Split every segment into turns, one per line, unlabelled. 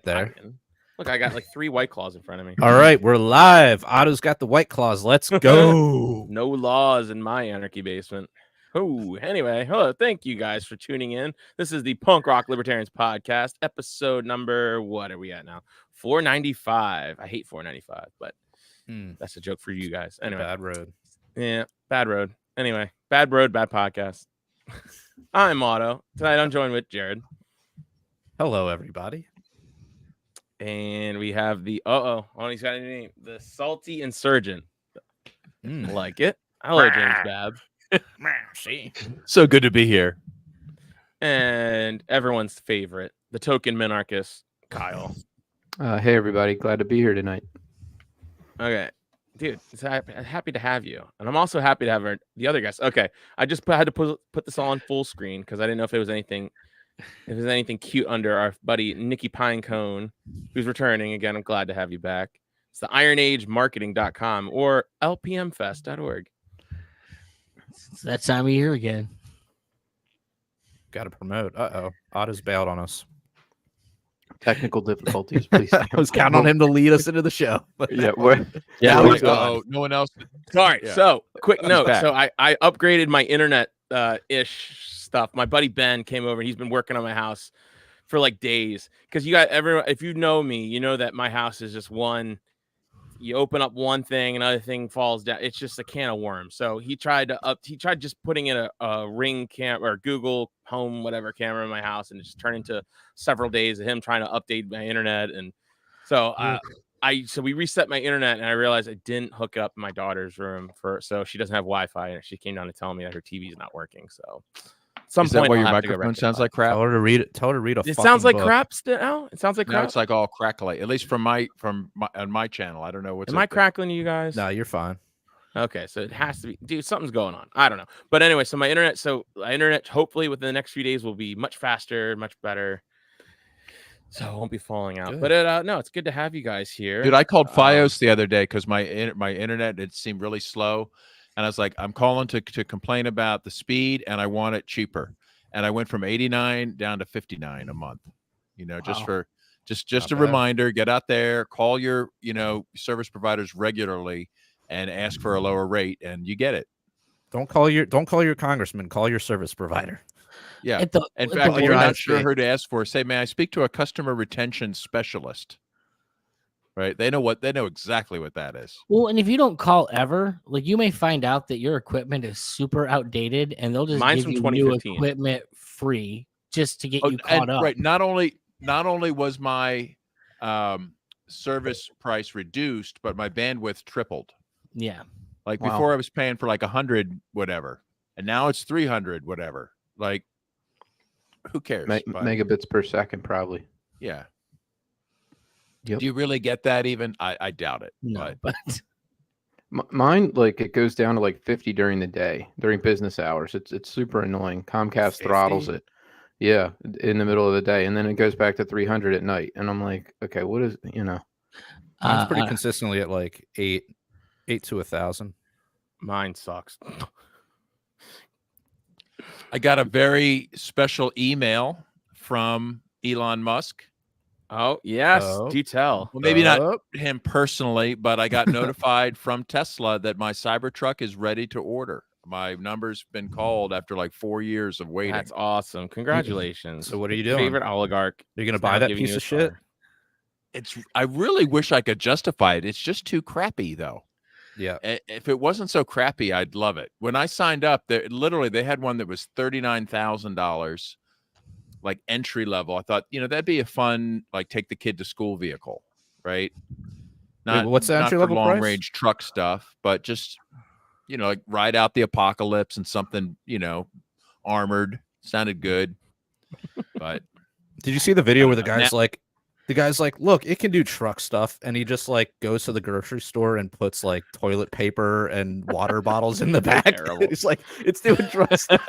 there.
Look, I got like 3 White Claws in front of me.
All right, we're live. Otto's got the White Claws. Let's go.
No laws in my anarchy basement. Oh, anyway, hello. Thank you guys for tuning in. This is the Punk Rock Libertarians Podcast, episode number, what are we at now? 495. I hate 495, but that's a joke for you guys. Anyway.
Bad road.
Yeah, bad road. Anyway, bad road, bad podcast. I'm Otto. Tonight I'm joined with Jared.
Hello, everybody.
And we have the he's got a name. The Salty Insurgent. Like it. Hello, James Babb.
See, so good to be here.
And everyone's favorite, the token minarchist, Kyle.
Hey, everybody. Glad to be here tonight.
Okay. Dude, happy to have you. And I'm also happy to have the other guests. Okay. I just had to put this all on full screen because I didn't know if it was anything cute under our buddy Nikki Pinecone, who's returning. Again, I'm glad to have you back. It's the IronAgeMarketing.com or LPMFest.org.
It's that time of year again.
Got to promote. Otto's bailed on us.
Technical difficulties, please.
I was counting on him to lead us into the show.
Yeah,
No one else.
Sorry.
Yeah.
So, quick note.
back.
So, I upgraded my internet ish stuff. My buddy Ben came over and he's been working on my house for like days. Because if you know me, you know that my house is just one. You open up one thing, another thing falls down. It's just a can of worms. So he tried just putting in a Ring cam or Google Home, whatever camera in my house, and it just turned into several days of him trying to update my internet. And so so we reset my internet, and I realized I didn't hook up my daughter's room so she doesn't have Wi-Fi, and she came down to tell me that her TV is not working. So
Is that why your microphone sounds like crap?
Tell her to read it. Tell her to read a.
It sounds like
book.
crap still. It sounds like crap.
Now it's like all crackly. At least from my on my channel. I don't know what's.
Am I crackling you guys?
No, you're fine.
Okay, so it has to be, dude. Something's going on. I don't know, but anyway, so my internet, hopefully within the next few days will be much faster, much better. So it won't be falling out.
Good.
But no, it's good to have you guys here.
Dude, I called FiOS the other day because my internet it seemed really slow, and I was like, I'm calling to complain about the speed, and I want it cheaper. And I went from 89 down to 59 a month. You know, just for just a reminder, get out there, call your service providers regularly, and ask for a lower rate, and you get it.
Don't call your congressman. Call your service provider.
Yeah. In fact, if you're not sure who to ask for, say, may I speak to a customer retention specialist? Right? They know exactly what that is.
Well, and if you don't call ever, like you may find out that your equipment is super outdated, and they'll just
Mine's
give
from
you new
2015.
equipment free just to get you caught up.
Right. Not only was my service price reduced, but my bandwidth tripled.
Yeah.
Like before I was paying for like 100 whatever, and now it's 300 whatever. Like, who cares?
Megabits per second, probably.
Yeah.
Yep.
Do you really get that even? I doubt it.
No,
but
Mine, like, it goes down to like 50 during the day, during business hours. It's super annoying. Comcast
50?
throttles it. Yeah, in the middle of the day, and then it goes back to 300 at night. And I'm like, okay, what is
Mine's pretty consistently at like 8 to 1,000.
Mine sucks.
I got a very special email from Elon Musk.
Oh yes, do tell.
Well, maybe not him personally, but I got notified from Tesla that my Cybertruck is ready to order. My number's been called after like 4 years of waiting.
That's awesome. Congratulations.
So what are you doing?
Favorite oligarch.
Are you gonna buy that piece of shit?
I really wish I could justify it. It's just too crappy, though.
Yeah.
If it wasn't so crappy, I'd love it. When I signed up, they had one that was $39,000. Like entry level. I thought, that'd be a fun, like, take the kid to school vehicle, right?
Wait, what's the entry level
long
price?
range truck stuff, but just, like ride out the apocalypse and something, armored. Sounded good. But
did you see the video where the guy's like, look, it can do truck stuff, and he just like goes to the grocery store and puts like toilet paper and water bottles in the back. It's like it's doing truck stuff.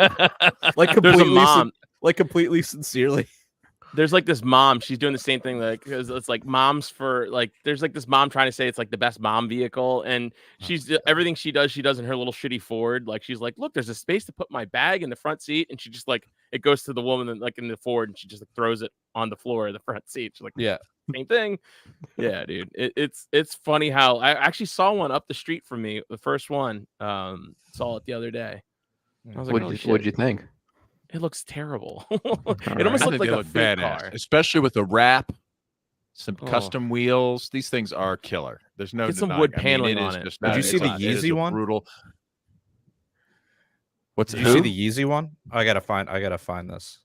Like completely,
there's a mom.
Like completely sincerely.
There's like this mom. She's doing the same thing. Like it's like moms for like. There's like this mom trying to say it's like the best mom vehicle, and she's everything she does in her little shitty Ford. Like she's like, look, there's a space to put my bag in the front seat, and she just like it goes to the woman like in the Ford, and she just like throws it on the floor of the front seat. She's like,
yeah.
same thing. Yeah, dude. It's funny how I actually saw one up the street from me. The first one, saw it the other day. I was like,
What'd you think?
It looks terrible.
All
It
right.
almost
I
looked
think
like
they
a
look
fake
badass,
car.
especially with the wrap, some
Oh.
custom wheels. These things are killer. There's no
Get some
denying.
wood
I mean,
paneling
it
on
is
it.
just
Did you
not-
see
it's
the
a- it is
Yeezy
a
one?
Brutal. What's
Did you see the Yeezy one? I gotta find this.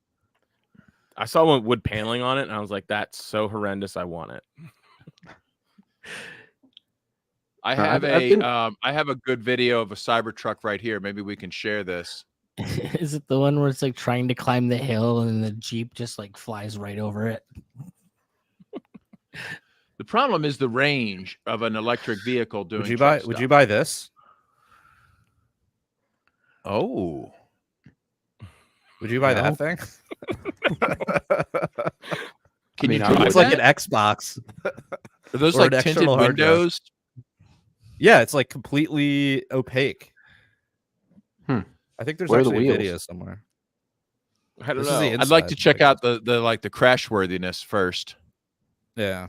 I saw one with wood paneling on it, and I was like, "That's so horrendous. I want it."
I have
I've been-
I have a good video of a Cybertruck right here. Maybe we can share this.
Is it the one where it's like trying to climb the hill and the Jeep just like flies right over it?
The problem is the range of an electric vehicle doing.
Would you
truck
buy? Would
stuff.
you buy this?
Oh,
Would you buy
No.
that thing?
can
mean,
you
I
drive
would.
It's like
that?
an Xbox.
Are those
or
like
an
tinted
external hard drive.
windows?
Yeah, it's like completely opaque.
Hmm.
I think there's
Where are the
actually a
wheels?
video somewhere.
I don't
This is
know.
the
I'd like to
inside,
check
like
out the crash worthiness first.
Yeah.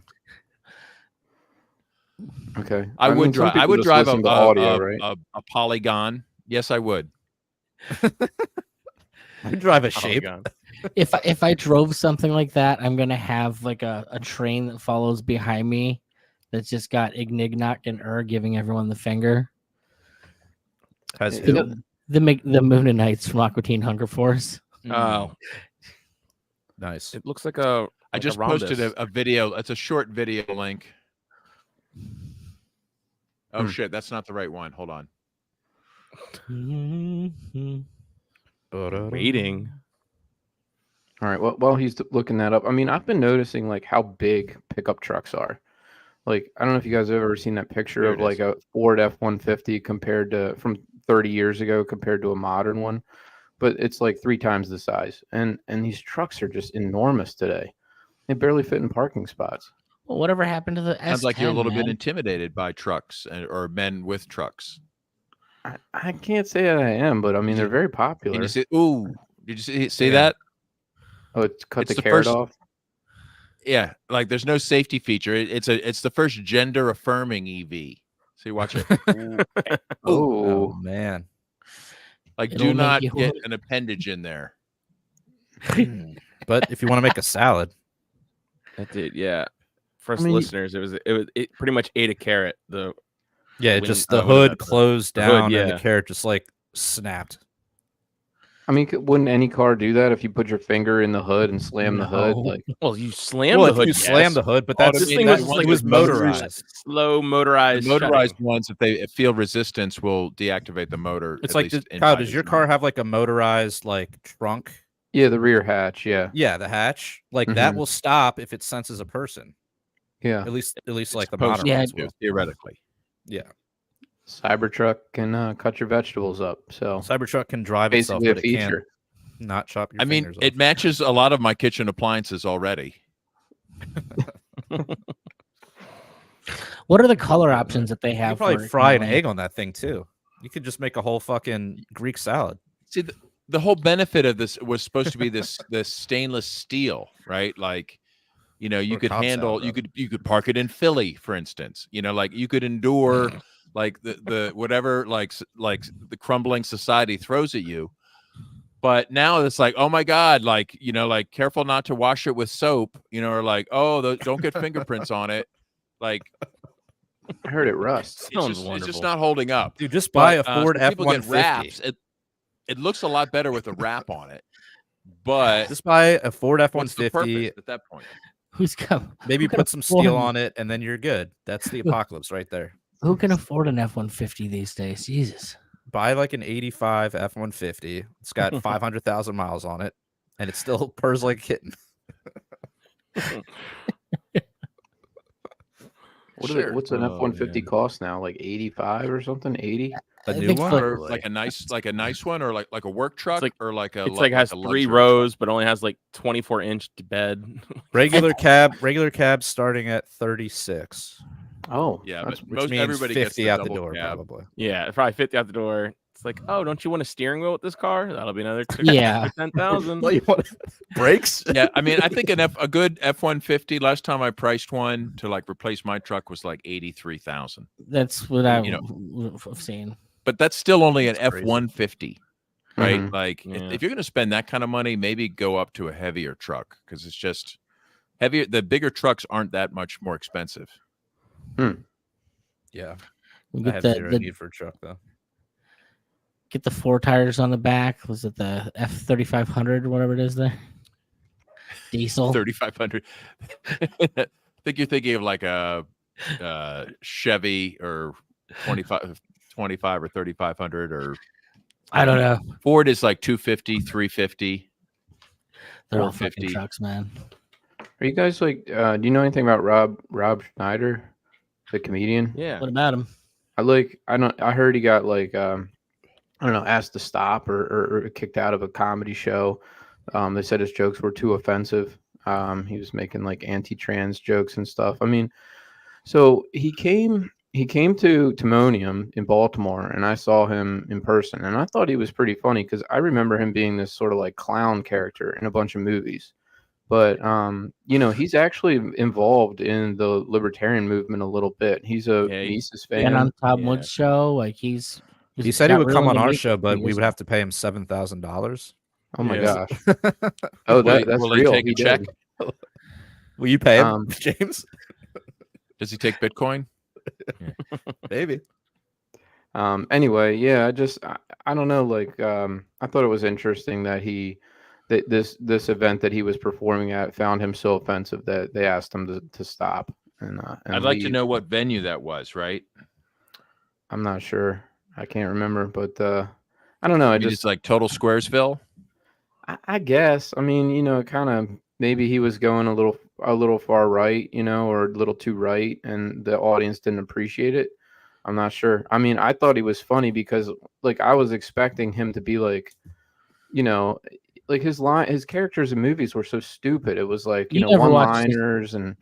Okay.
I
mean,
would
some
drive. I
people
would
just
drive
listen
a
to audio, right?
a Polygon. Yes, I would.
I'd drive a
Oh,
shape.
God.
If I drove something like that, I'm gonna have like a train that follows behind me that's just got Ignignok and giving everyone the finger.
Has
You know,
who?
The Moonanites from Aqua Teen Hunger Force.
Oh,
Nice.
it looks like a.
I
like
just
a
posted
rhombus.
a video. It's a short video link. Oh
Hmm.
shit, that's not the right one. Hold on.
Waiting.
All right. Well, while he's looking that up, I mean, I've been noticing like how big pickup trucks are. Like, I don't know if you guys have ever seen that picture
There
of
it
like
is.
a Ford F-150 compared to from 30 years ago compared to a modern one, but it's like 3 times the size. And these trucks are just enormous today. They barely fit in parking spots.
Well, whatever happened to the S10?
Sounds like you're a little bit
man?
intimidated by trucks or men with trucks.
I can't say that I am, but I mean, they're very popular.
Can you see? Ooh, did you see
Yeah.
that?
Oh, it's cut
It's
the
the
carrot
first-
off.
Yeah, like there's no safety feature. It's the first gender affirming EV. See, watch it. Ooh.
Oh
Oh,
man.
Like,
It'll
do
make
not
you
get
look-
an appendage in there.
But if you want to make a salad,
That did, yeah. For us
I mean,
listeners, it pretty much ate a carrot. The
yeah,
When-
just
what
the
is
hood
that?
closed
The hood,
down and
yeah.
the carrot just like snapped.
I mean, wouldn't any car do that if you put your finger in the hood and slam the hood?
No.
Like,
well, you slam
Well,
the
if
hood.
you slam the hood, but that's
This
Automated-
thing
that
was just
one
like
it was
a motorized,
motorized.
slow
The
motorized.
motorized
shutting.
ones, if they feel resistance, will deactivate the motor.
It's
at
like,
least
Kyle,
inside
does
is
your
not.
car have like a motorized like trunk?
yeah, the rear hatch. Yeah,
Yeah, the hatch. Like that
Mhm.
will stop if it senses a person.
yeah.
At least
It's
like the
supposed
modern
Yeah,
ones
to,
will.
theoretically.
Yeah.
Cybertruck can cut your vegetables up. So
Cybertruck can drive itself,
basically a
but it can't
feature.
not chop your
I mean,
fingers
it
off.
matches a lot of my kitchen appliances already.
What are the color options that they
You
have?
could probably
for
fry an
handling?
egg on that thing too. You could just make a whole fucking Greek salad.
See, the whole benefit of this was supposed to be this stainless steel, right? Like, you know, you
Or
could
Cobb
handle,
salad,
you could park it in Philly, for instance. You know, like you could endure like the whatever like the crumbling society throws at you. But now it's like, oh my God, like, you know, like careful not to wash it with soap, you know, or like, oh, don't get fingerprints on it. Like,
I heard it rust.
it's
Sounds
just
wonderful.
not holding up.
Dude, just buy
But,
a Ford
so people get
F-150.
wraps. It looks a lot better with a wrap on it, but
Just buy a Ford
what's the
F-150.
purpose at that point?
Who's come?
Maybe
Who can
put some
afford
steel
them?
on it, and then you're good. That's the apocalypse right there.
Who can afford an F-150 these days? Jesus.
Buy like an 85 F-150. It's got 500,000 miles on it, and it still purrs like a kitten.
What's an
Oh,
F-150
man.
cost now? Like 85 or something? 80?
A
I
new
think
one?
for-
Or like a nice one, or like a work truck,
like-
or like a
It's like has
a
3
luxury
rows, but only has like 24-inch bed.
Regular cab starting at 36,
Oh,
Yeah,
that's-
but
which
most
means
everybody gets
50
the
out the
double
door
cab.
probably.
Yeah, probably 50 out the door. It's like, oh, don't you want a steering wheel with this car? That'll be another
Yeah.
10,000.
Well, you want brakes?
Yeah, I mean, I think a good F-150. Last time I priced one to like replace my truck was like 83,000.
That's what I've seen.
But that's still only an
That's crazy.
F-150, right?
Mhm.
Like
Yeah.
if you're going to spend that kind of money, maybe go up to a heavier truck because it's just heavier. The bigger trucks aren't that much more expensive.
Yeah.
We
I
get
have
the,
zero
the
need for a truck though.
get the 4 tires on the back. Was it the F3500 or whatever it is there? Diesel.
3,500. I think you're thinking of like a Chevy or 25 or 3,500 or
I don't know.
Ford is like 250, 350.
They're all fucking
450.
trucks, man.
Are you guys like? Do you know anything about Rob Schneider, the comedian?
Yeah.
What about him?
I heard he got like I don't know, asked to stop or kicked out of a comedy show. They said his jokes were too offensive. He was making like anti-trans jokes and stuff. I mean, so he came to Timonium in Baltimore, and I saw him in person, and I thought he was pretty funny because I remember him being this sort of like clown character in a bunch of movies. But he's actually involved in the libertarian movement a little bit. He's a
Yeah,
Mises
And
fan.
on Tom
Yeah.
Wood's show, like he
He said he
got
would come
really
on our
into
show, but we
years
would have to pay him $7,000.
Oh my
Yeah.
gosh! Oh, that's
will he
real.
take
He
a check?
did.
Will you pay him,
Um,
James?
Does he take Bitcoin?
Maybe.
Anyway, yeah, I don't know. Like, I thought it was interesting that this event that he was performing at found him so offensive that they asked him to stop. And
I'd like to
leave.
know what venue that was, right?
I'm not sure. I can't remember, but I don't know.
I mean, it's like total Squaresville.
I guess. I mean, kind of maybe he was going a little far right, or a little too right, and the audience didn't appreciate it. I'm not sure. I mean, I thought he was funny because like I was expecting him to be like, like his characters in movies were so stupid. It was like,
You never watched
one-liners and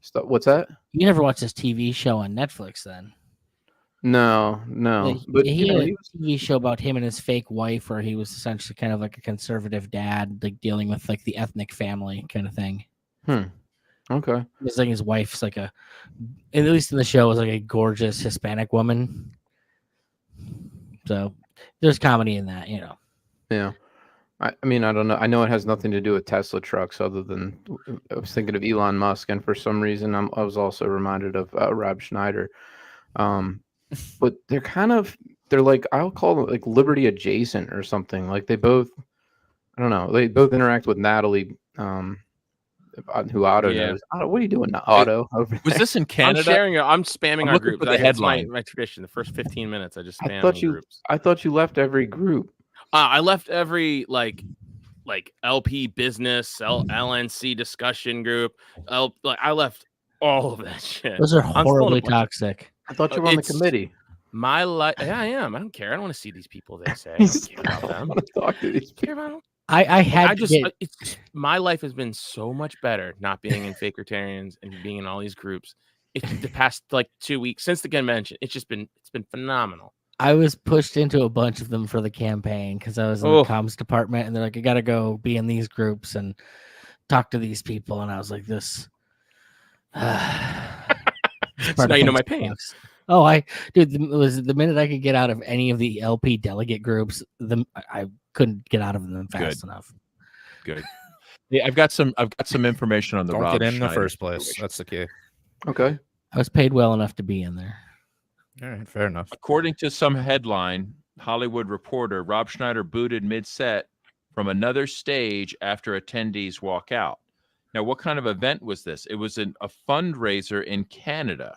stuff. What's that?
You never watched this TV show on Netflix then?
No. But
he had
he
a TV show about him and his fake wife where he was essentially kind of like a conservative dad, like dealing with like the ethnic family kind of thing.
okay.
It's like his wife's like at least in the show, was like a gorgeous Hispanic woman. So there's comedy in that,
Yeah. I mean, I don't know. I know it has nothing to do with Tesla trucks other than I was thinking of Elon Musk. And for some reason, I was also reminded of Rob Schneider. But they're like, I'll call them like liberty adjacent or something. Like they both interact with Natalie, who Otto
Yeah.
knows. Otto, what are you doing, Otto? Over
Was
there?
this in
I'm
Canada?
sharing it. I'm spamming
I'm
our
looking
group.
for the
That's my
headline.
tradition. The first 15 minutes, I just spam
I thought
the
you.
groups.
I thought you left every group.
I left every like LP business, LNC discussion group. I left all of that shit.
those are
I'm still in a
horribly
bunch-
toxic.
I thought you were on the
It's-
committee.
My life, yeah, I am. I don't care. I don't want to see these people. They say I don't care about
I
them.
want to talk to these
I care
people.
about them.
I had
I
to
just,
get,
it's my life has been so much better not being in Fakertarians and being in all these groups. It's the past like 2 weeks since the convention. It's been phenomenal.
I was pushed into a bunch of them for the campaign because I was in
Oh.
the comms department, and they're like, "You got to go be in these groups and talk to these people." And I was like, "This."
So now you know my pain.
Oh, dude, it was the minute I could get out of any of the LP delegate groups, I couldn't get out of them fast enough.
Good. Yeah, I've got some information on the
Don't
Rob
get in the
Schneider
first place.
situation.
That's the key.
Okay.
I was paid well enough to be in there.
All right, fair enough.
According to some headline, Hollywood Reporter, Rob Schneider booted mid-set from another stage after attendees walk out. Now, what kind of event was this? It was a fundraiser in Canada.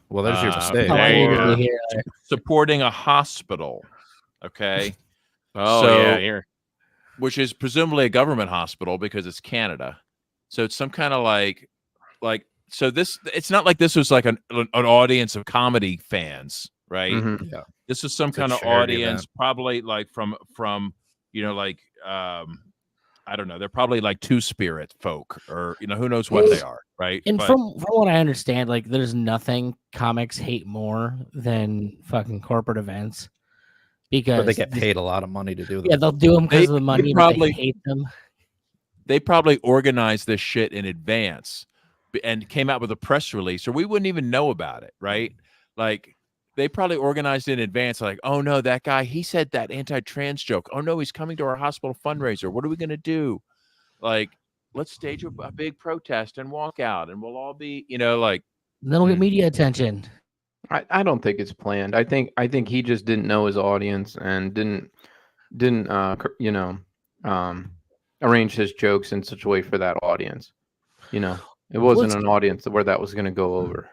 Well, there's your mistake.
Oh, I
There you
needed to
go.
hear that.
Supporting a hospital, okay,
Oh
So-
yeah, here.
which is presumably a government hospital because it's Canada. So it's some kind of like so this. It's not like this was like an audience of comedy fans, right?
Mhm.
This is some
It's a
kind of
charity
audience,
event.
probably like from I don't know. They're probably like two-spirit folk, or who knows what they are, right?
And
But-
from what I understand, like there's nothing comics hate more than fucking corporate events. because
But they get paid a lot of money to do them.
Yeah, they'll do them because of the money, but they hate them.
They probably organized this shit in advance and came out with a press release, or we wouldn't even know about it, right? Like, they probably organized it in advance, like, oh no, that guy, he said that anti-trans joke. Oh no, he's coming to our hospital fundraiser. What are we going to do? Like, let's stage a big protest and walk out, and we'll all be, like.
Then we'll get media attention.
I don't think it's planned. I think he just didn't know his audience and didn't arrange his jokes in such a way for that audience. It wasn't an audience where that was going to go over.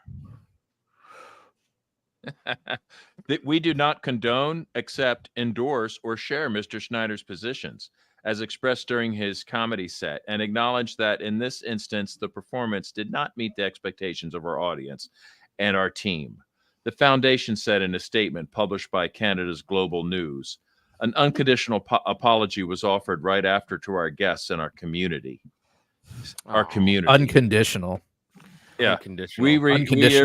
We do not condone, accept, endorse, or share Mr. Schneider's positions as expressed during his comedy set, and acknowledge that in this instance, the performance did not meet the expectations of our audience and our team. The foundation said in a statement published by Canada's Global News, an unconditional apology was offered right after to our guests and our community.
Unconditional.
Yeah,
Unconditional.
we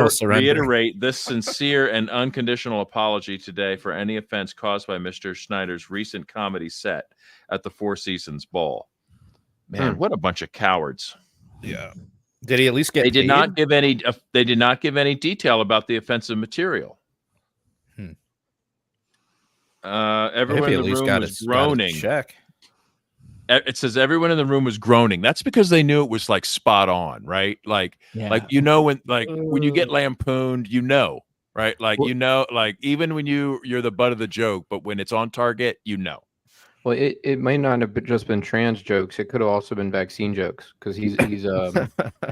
surrender.
reiterate this sincere and unconditional apology today for any offense caused by Mr. Schneider's recent comedy set at the Four Seasons Ball. Man, what a bunch of cowards!
Yeah. Did he at least get?
They did
paid?
not give any. They did not give any detail about the offensive material. Everyone in the room was groaning.
Check.
It says everyone in the room was groaning. That's because they knew it was like spot on, right? Like when you get lampooned, right? Like like even when you're the butt of the joke, but when it's on target,
Well, it might not have just been trans jokes. It could have also been vaccine jokes because he's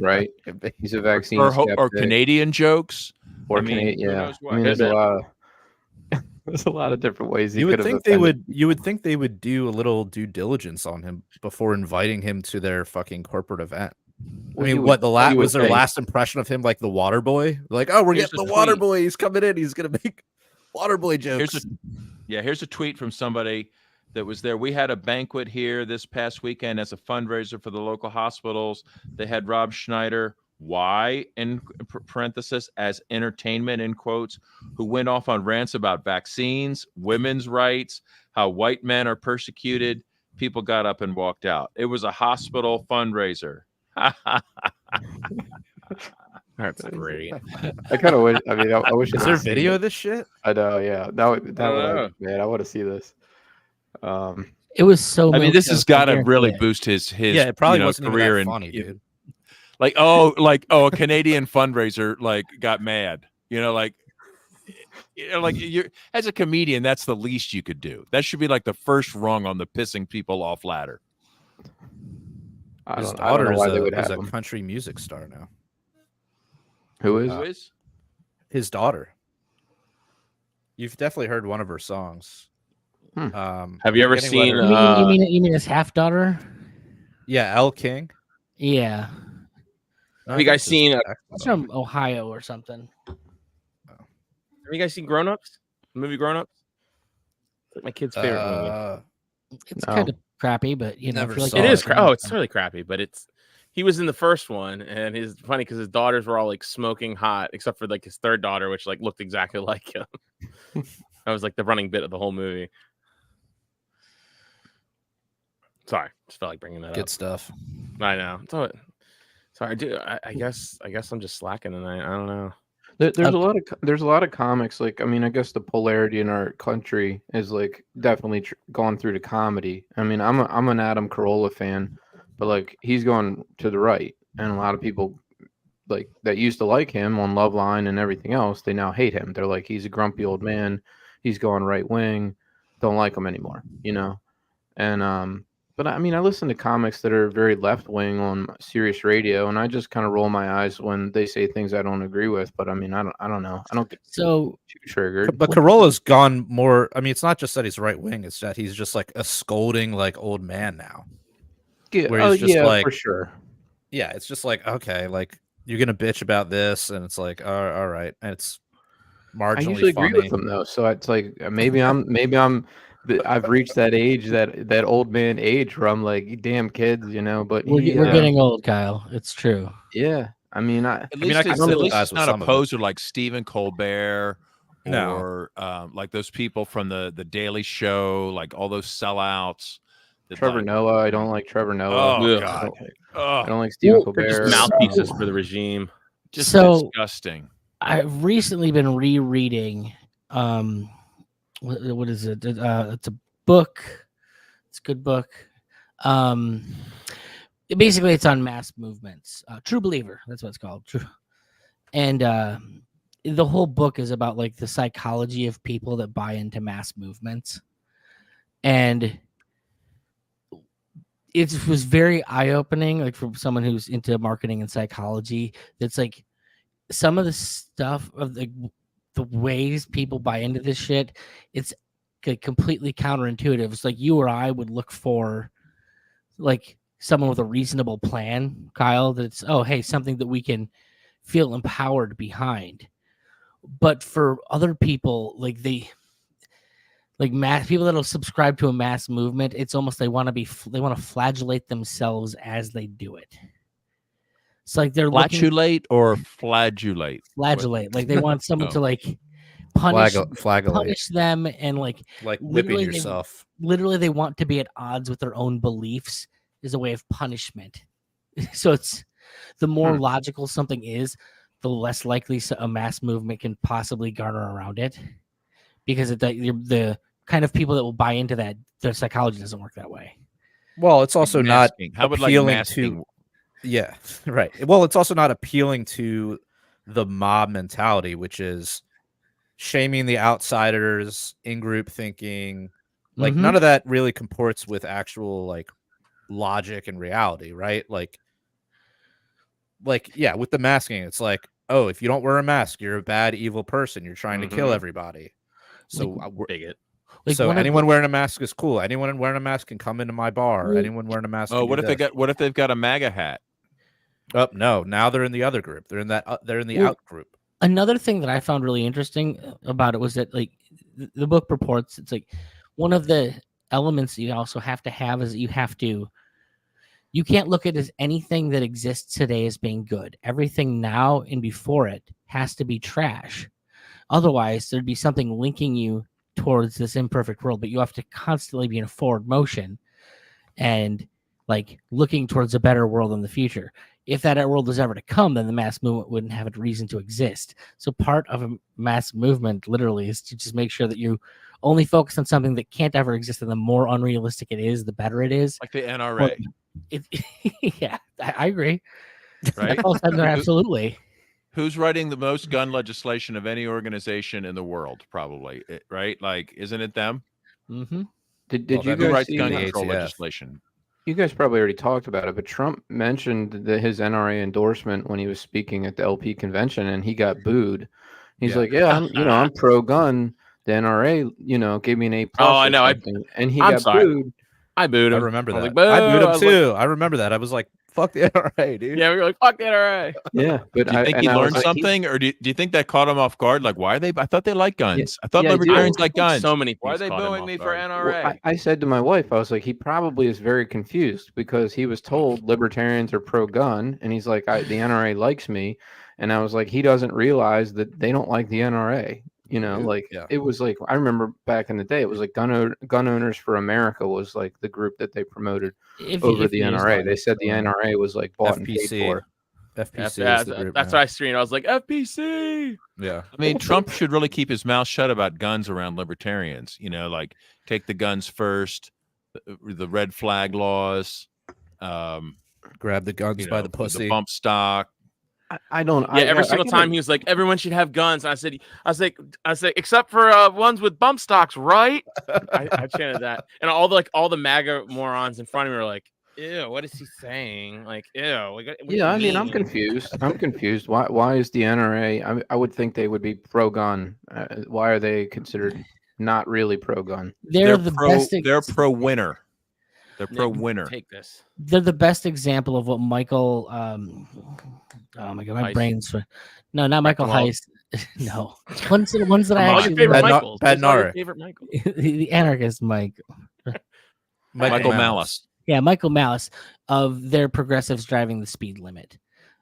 right. He's a vaccine
or Canadian jokes.
There's a lot of different ways.
You would think they would do a little due diligence on him before inviting him to their fucking corporate event.
Well,
I mean, was their last impression of him like the water boy? Like, oh, we're getting the water boy. He's coming in. He's gonna make water boy jokes.
Here's a tweet from somebody that was there. We had a banquet here this past weekend as a fundraiser for the local hospitals. They had Rob Schneider, why in parenthesis, as entertainment in quotes, who went off on rants about vaccines, women's rights, how white men are persecuted. People got up and walked out. It was a hospital fundraiser.
That's great.
I kind of wish. I mean, I wish.
Is there video of this shit?
I know. Yeah, man, I want to see this.
It was so.
I mean, this has got to really boost his
yeah. It probably wasn't
career
even that funny, dude.
A Canadian fundraiser got mad. You're as a comedian, that's the least you could do. That should be like the first rung on the pissing people off ladder.
His daughter is a country music star now.
Who is?
His daughter. You've definitely heard one of her songs.
Have you ever seen?
You mean his half daughter?
Yeah, Elle King.
Yeah.
Have you guys seen?
It's from Ohio or something.
Have you guys seen Grown Ups? The movie Grown Ups? It's like my kid's favorite movie.
It's kind of crappy, but
Never
like
saw
it
it.
is. It's really crappy, but he was in the first one, and it's funny because his daughters were all like smoking hot, except for like his third daughter, which like looked exactly like him. That was like the running bit of the whole movie. Sorry, just felt like bringing that up.
Good stuff.
I know. Sorry, dude. I guess I'm just slacking tonight. I don't know.
There's a lot of comics. Like, I mean, I guess the polarity in our country is like definitely gone through to comedy. I mean, I'm an Adam Carolla fan, but like he's gone to the right, and a lot of people like that used to like him on Loveline and everything else. They now hate him. They're like, he's a grumpy old man. He's going right wing. Don't like him anymore. And but I mean, I listen to comics that are very left wing on Sirius Radio, and I just kind of roll my eyes when they say things I don't agree with. But I mean, I don't know. I don't get too triggered.
But Carolla's gone more. I mean, it's not just that he's right wing; it's that he's just like a scolding like old man now.
Yeah, for sure.
Yeah, it's just like, okay, like you're gonna bitch about this, and it's like, all right, and it's marginally.
I usually
funny.
agree with them though, so it's like maybe I've reached that age, that old man age where I'm like, damn kids, But
we're getting old, Kyle. It's true.
Yeah, I mean,
at least it's not a poser like Stephen Colbert
No.
or like those people from the Daily Show, like all those sellouts.
Trevor
Like,
Noah. I don't like Trevor Noah.
oh
Ugh.
God,
I don't
oh,
like Stephen
Well,
They're just
Colbert.
mouthpieces for the regime.
just
So-
disgusting.
I've recently been rereading. What is it? It's a book. It's a good book. Basically, it's on mass movements. True Believer. That's what it's called. True. And the whole book is about like the psychology of people that buy into mass movements, and it was very eye-opening, like from someone who's into marketing and psychology. That's like some of the stuff of the ways people buy into this shit. It's like completely counterintuitive. It's like you or I would look for like someone with a reasonable plan, Kyle. That's something that we can feel empowered behind. But for other people, like mass people that'll subscribe to a mass movement, it's almost they want to flagellate themselves as they do it. It's like they're
Flatulate or flagellate?
flagellate. Like they want someone
Oh.
to like punish
Flagellate.
them and like
Like
literally
whipping yourself.
literally they want to be at odds with their own beliefs is a way of punishment. So it's the more logical something is, the less likely a mass movement can possibly garner around it, because the kind of people that will buy into that, their psychology doesn't work that way.
Well, it's also not
Masking. How would like
appealing
masking?
to. Yeah, right. Well, it's also not appealing to the mob mentality, which is shaming the outsiders, in-group thinking. Like none of that really comports with actual like logic and reality, right? Like yeah, with the masking, it's like, oh, if you don't wear a mask, you're a bad, evil person. You're trying to kill everybody. So
Bigot.
so anyone wearing a mask is cool. Anyone wearing a mask can come into my bar.
Well,
Anyone wearing a mask.
Oh,
can
what
do
if
this.
what if they've got a MAGA hat?
Oh no! Now they're in the other group. They're in that. They're in the out group.
Another thing that I found really interesting about it was that like the book purports, it's like one of the elements that you also have to have is that you can't look at it as anything that exists today as being good. Everything now and before it has to be trash. Otherwise, there'd be something linking you towards this imperfect world, but you have to constantly be in a forward motion and like looking towards a better world in the future. If that world is ever to come, then the mass movement wouldn't have a reason to exist. So part of a mass movement literally is to just make sure that you only focus on something that can't ever exist, and the more unrealistic it is, the better it is.
Like the NRA.
Yeah, I agree.
Right?
Absolutely.
Who's writing the most gun legislation of any organization in the world? Probably, right? Like, isn't it them?
Mm-hmm.
Did
Well,
you
that
Who
guys
writes
see?
gun
the
control
ATF.
legislation?
You guys probably already talked about it, but Trump mentioned his NRA endorsement when he was speaking at the LP convention, and he got booed. He's
Yeah.
like, "Yeah, I'm pro-gun." The NRA, gave me an A+.
Oh, I know.
And he
I'm
got
sorry.
booed.
I booed
I
him.
remember
I was
that.
like,
I booed
"Boo."
him
I was like,
too. I remember that. I was like, "Fuck the NRA, dude."
yeah, we were like, fuck the NRA.
Yeah, but
Do you think he
I was
learned
like,
something, or do you think that caught him off guard? Like, why are they? I thought they like guns. I thought
yeah, I do.
libertarians
I
like
think
guns.
so many
Why are
things
they
caught him
booing
off
me for
guard.
NRA?
Well, I said to my wife, I was like, he probably is very confused because he was told libertarians are pro-gun, and he's like, the NRA likes me, and I was like, he doesn't realize that they don't like the NRA.
Yeah.
It was like, I remember back in the day, it was like Gun Owners for America was like the group that they promoted over the NRA. They said the NRA was like bought and paid
FPC.
for.
FPC is the group.
That's
now.
what I screened. I was like, FPC.
Yeah.
I mean, Trump should really keep his mouth shut about guns around libertarians. Like take the guns first, the red flag laws,
Grab the guns by the pussy.
the bump stock.
I don't.
Yeah, every single time he was like, everyone should have guns. And I said, except for ones with bump stocks, right? I chanted that, and all the MAGA morons in front of me were like, ew, what is he saying? Like, ew.
I mean, I'm confused. Why is the NRA? I would think they would be pro-gun. Why are they considered not really pro-gun?
They're the best.
They're pro-winner. They're pro-winner.
Take this.
They're the best example of what Michael. Oh my god, my
Heist.
brain's. No, not Michael
Michael
Heist. No, ones that I
All your
actually
favorite
Bad
Michaels.
Bad
Those are your
Nara.
favorite Michaels.
the anarchist Mike.
Michael Malice.
Yeah, Michael Malice of their progressives driving the speed limit.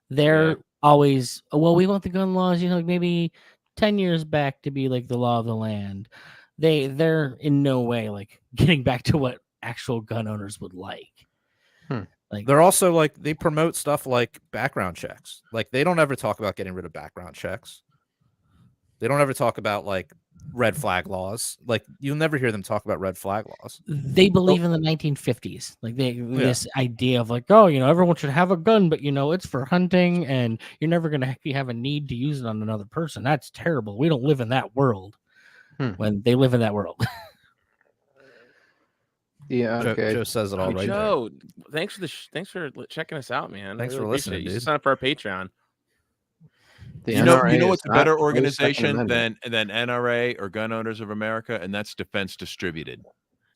They're always, well, we want the gun laws, maybe 10 years back to be like the law of the land. They're in no way like getting back to what actual gun owners would like. Like
they're also like they promote stuff like background checks. Like they don't ever talk about getting rid of background checks. They don't ever talk about like red flag laws. Like you'll never hear them talk about red flag laws.
They believe in the 1950s. Like this idea of like, oh, everyone should have a gun, but it's for hunting and you're never going to have a need to use it on another person. That's terrible. We don't live in that world. When they live in that world.
Yeah, okay.
Joe says it all right.
Joe, thanks for checking us out, man.
Thanks for listening, dude.
You sign up for our Patreon.
You know what's a better organization than NRA or Gun Owners of America, and that's Defense Distributed.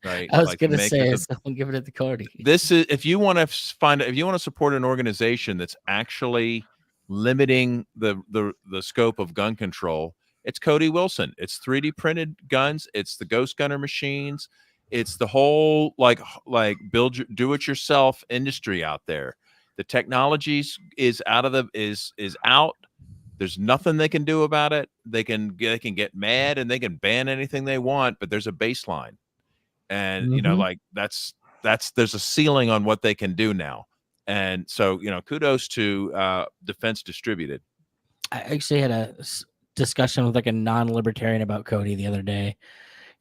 Right.
I was gonna say someone give it to Cody.
This is if you want to support an organization that's actually limiting the scope of gun control, it's Cody Wilson. It's 3D printed guns, it's the Ghost Gunner machines. It's the whole like do it yourself industry out there. The technology is out. There's nothing they can do about it. They can get mad and they can ban anything they want, but there's a baseline. And there's a ceiling on what they can do now. And so, kudos to Defense Distributed.
I actually had a discussion with like a non-libertarian about Cody the other day.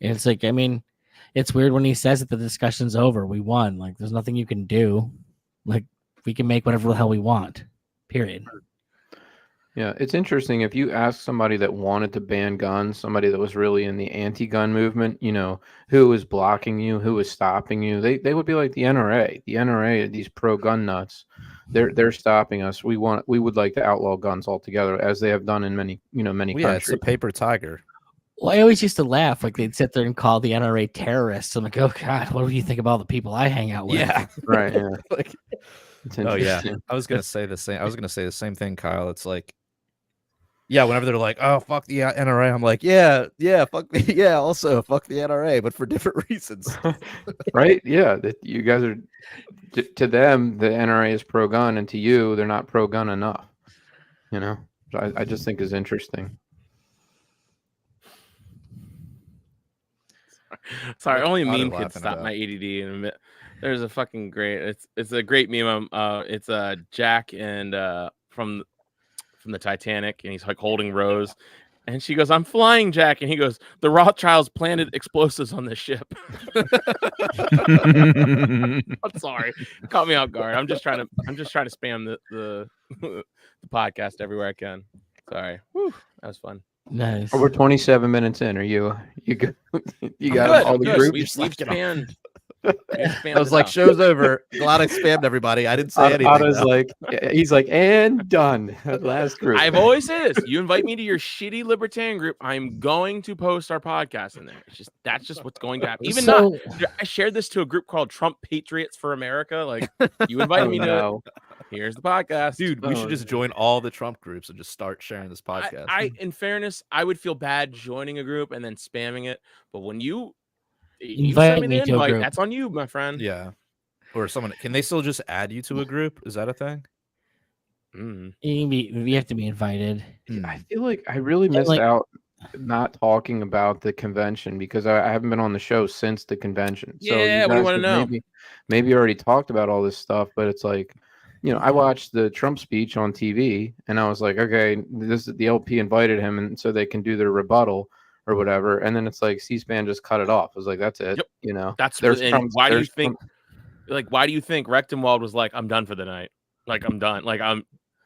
And it's like, it's weird when he says that the discussion's over. We won. Like, there's nothing you can do. Like, we can make whatever the hell we want. Period.
Yeah, it's interesting. If you ask somebody that wanted to ban guns, somebody that was really in the anti-gun movement, who was blocking you, who was stopping you, they would be like the NRA. The NRA, these pro-gun nuts, they're stopping us. We would like to outlaw guns altogether, as they have done in many countries.
Yeah, it's a paper tiger.
Well, I always used to laugh. Like they'd sit there and call the NRA terrorists. I'm like, oh God, what do you think of all the people I hang out with?
Yeah,
right. Yeah.
Oh yeah, I was gonna say the same. I was gonna say the same thing, Kyle. It's like, yeah, whenever they're like, oh fuck the NRA, I'm like, yeah, fuck also fuck the NRA, but for different reasons.
Right? Yeah, that you guys are to them the NRA is pro gun, and to you they're not pro gun enough. I just think is interesting.
Sorry, only a meme could stop my ADD in a minute. There's a fucking great. It's a great meme. It's Jack and from the Titanic, and he's like holding Rose, and she goes, "I'm flying, Jack," and he goes, "The Rothschilds planted explosives on this ship." I'm sorry, it caught me off guard. I'm just trying to spam the podcast everywhere I can. Sorry, whew, that was fun.
Nice.
Oh, we're 27 minutes in. Are you good? You got all the groups?
We've spanned.
I was like, show's over. Glad I spammed everybody. I didn't say anything.
He's like, and done. Last group.
I've always said this. You invite me to your shitty libertarian group, I'm going to post our podcast in there. That's just what's going to happen. I shared this to a group called Trump Patriots for America. Like, you invited me to it. Here's the podcast.
Dude, we should just join all the Trump groups and just start sharing this podcast.
In fairness, I would feel bad joining a group and then spamming it. But when you
invite me to a group,
that's on you, my friend.
Yeah. Or someone, can they still just add you to a group? Is that a thing?
You have to be invited.
I feel like I really missed out not talking about the convention because I haven't been on the show since the convention. So
yeah, we want to know.
Maybe you already talked about all this stuff, but it's like, I watched the Trump speech on TV and I was like, okay, the LP invited him and so they can do their rebuttal or whatever. And then it's like C-SPAN just cut it off. I was like, that's it.
Yep. Why do you think Rechtenwald was like, I'm done for the night. Like, I'm done. Like,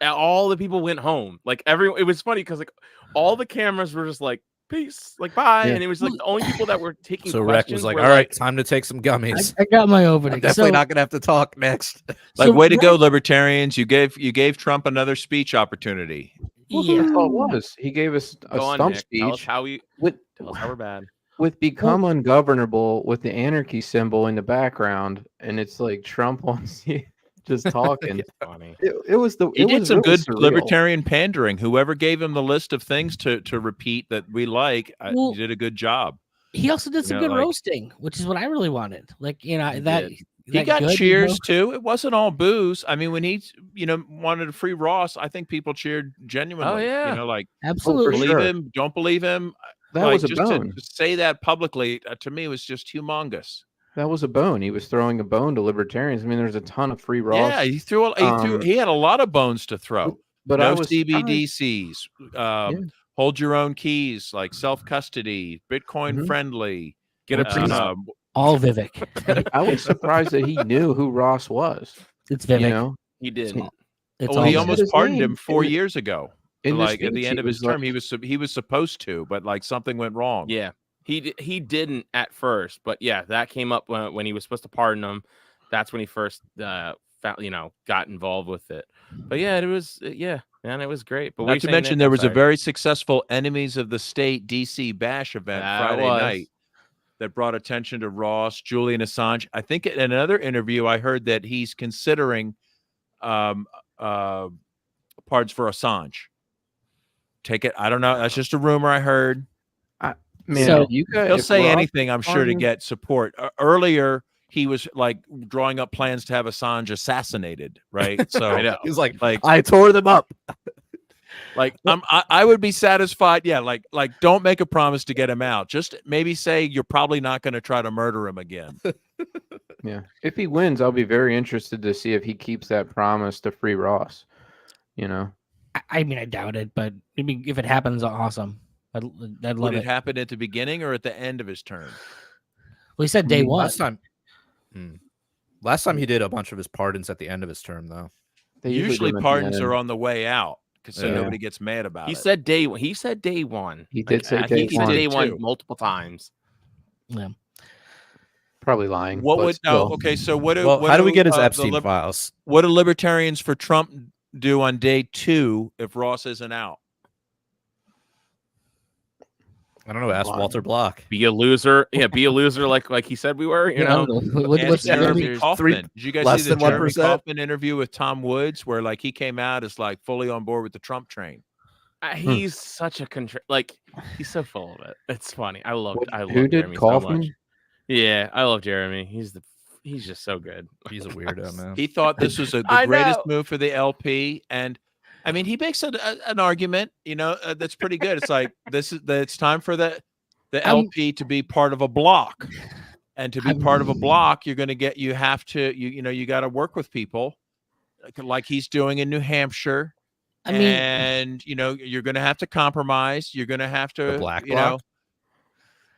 all the people went home. Like, it was funny because like all the cameras were just like, peace, like bye. Yeah. And it was like the only people that were taking
so Rec was like, all right, time to take some gummies.
I got my opening.
I'm definitely not gonna have to talk next.
Like, way to go, libertarians. You gave Trump another speech opportunity.
Well, yeah, that's all it was. He gave us a stump speech.
Tell us how we're bad.
With become ungovernable with the anarchy symbol in the background, and it's like Trump wants you just talking.
Funny.
He did some good libertarian pandering. Whoever gave him the list of things to repeat that we like, did a good job.
He also did some good roasting, which is what I really wanted. Like,
He got
good,
cheers too. It wasn't all booze. I mean, when he, wanted to free Ross, I think people cheered genuinely.
Oh, yeah.
Like
Absolutely.
for
believe
sure.
him, don't believe him.
That
like,
was a
just
bone.
to say that publicly to me was just humongous.
That was a bone. He was throwing a bone to libertarians. I mean, there's a ton of free Ross.
Yeah, he had a lot of bones to throw.
But
no
I was
CBDCs.
Yeah.
Hold your own keys, like self custody, Bitcoin
Mhm.
friendly.
Get a prenup.
All Vivek.
I was surprised that he knew who Ross was.
It's Vivek.
You know,
He didn't.
It's
Well,
all
he
Vivek.
almost
his
pardoned
name
him 4
in the-
years ago.
in the
Like at the
speech,
end
he
of his
was
term, he was supposed to, but like something went wrong.
Yeah, he didn't at first, but yeah, that came up when he was supposed to pardon him. That's when he first got involved with it. But yeah, it was man, it was great. But what
Not
you
to
saying,
mention
Nick?
there
I'm
was a
sorry.
very successful Enemies of the State DC Bash event
That
Friday
was.
night that brought attention to Ross, Julian Assange. I think in another interview I heard that he's considering pardons for Assange. Take it. I don't know. That's just a rumor I heard.
man,
So-
you guys,
He'll
if
say
Ross
anything, I'm sure, to
pardoned-
get support. Earlier, he was like drawing up plans to have Assange assassinated, right? So
I know.
He's like,
like
I tore them up.
I would be satisfied. Yeah, like don't make a promise to get him out. Just maybe say you're probably not going to try to murder him again.
Yeah, if he wins, I'll be very interested to see if he keeps that promise to free Ross. You know,
I mean, I doubt it, but I mean, if it happens, awesome. I'd love
Would it
it.
happen at the beginning or at the end of his term?
Well, he said day one.
Last time he did a bunch of his pardons at the end of his term, though.
they
Usually
do them at the
pardons
end.
are on the way out so
Yeah.
nobody gets mad about
He
it.
said day one. He said day one.
He did say
He
day
said
one.
day one
too.
multiple times.
Probably lying.
What
but
would
still.
Okay, so what?
Well, how do we get his
the
Epstein files?
What do libertarians for Trump do on day 2 if Ross isn't out?
I don't know. Ask
Lying.
Walter Block.
Be a loser. Yeah, be a loser like he said we were. You know.
Ask
What's
Jeremy Kaufman.
three-
Did you guys
less
see the
than
Jeremy
1%?
Kaufman interview with Tom Woods, where like he came out as like fully on board with the Trump train?
He's such a he's so full of it. It's funny. I love
Who did
Jeremy so
Kaufman?
much. Yeah, I love Jeremy. He's just so good.
He's a weirdo, man.
He thought this was the
I
greatest
know.
move for the LP, and I mean, he makes an argument, that's pretty good. It's like it's time for the LP to be part of a block, and to be part of a block, you have to you got to work with people, like he's doing in New Hampshire.
I mean,
And you're going to have to compromise. You're going to have to,
The black bloc?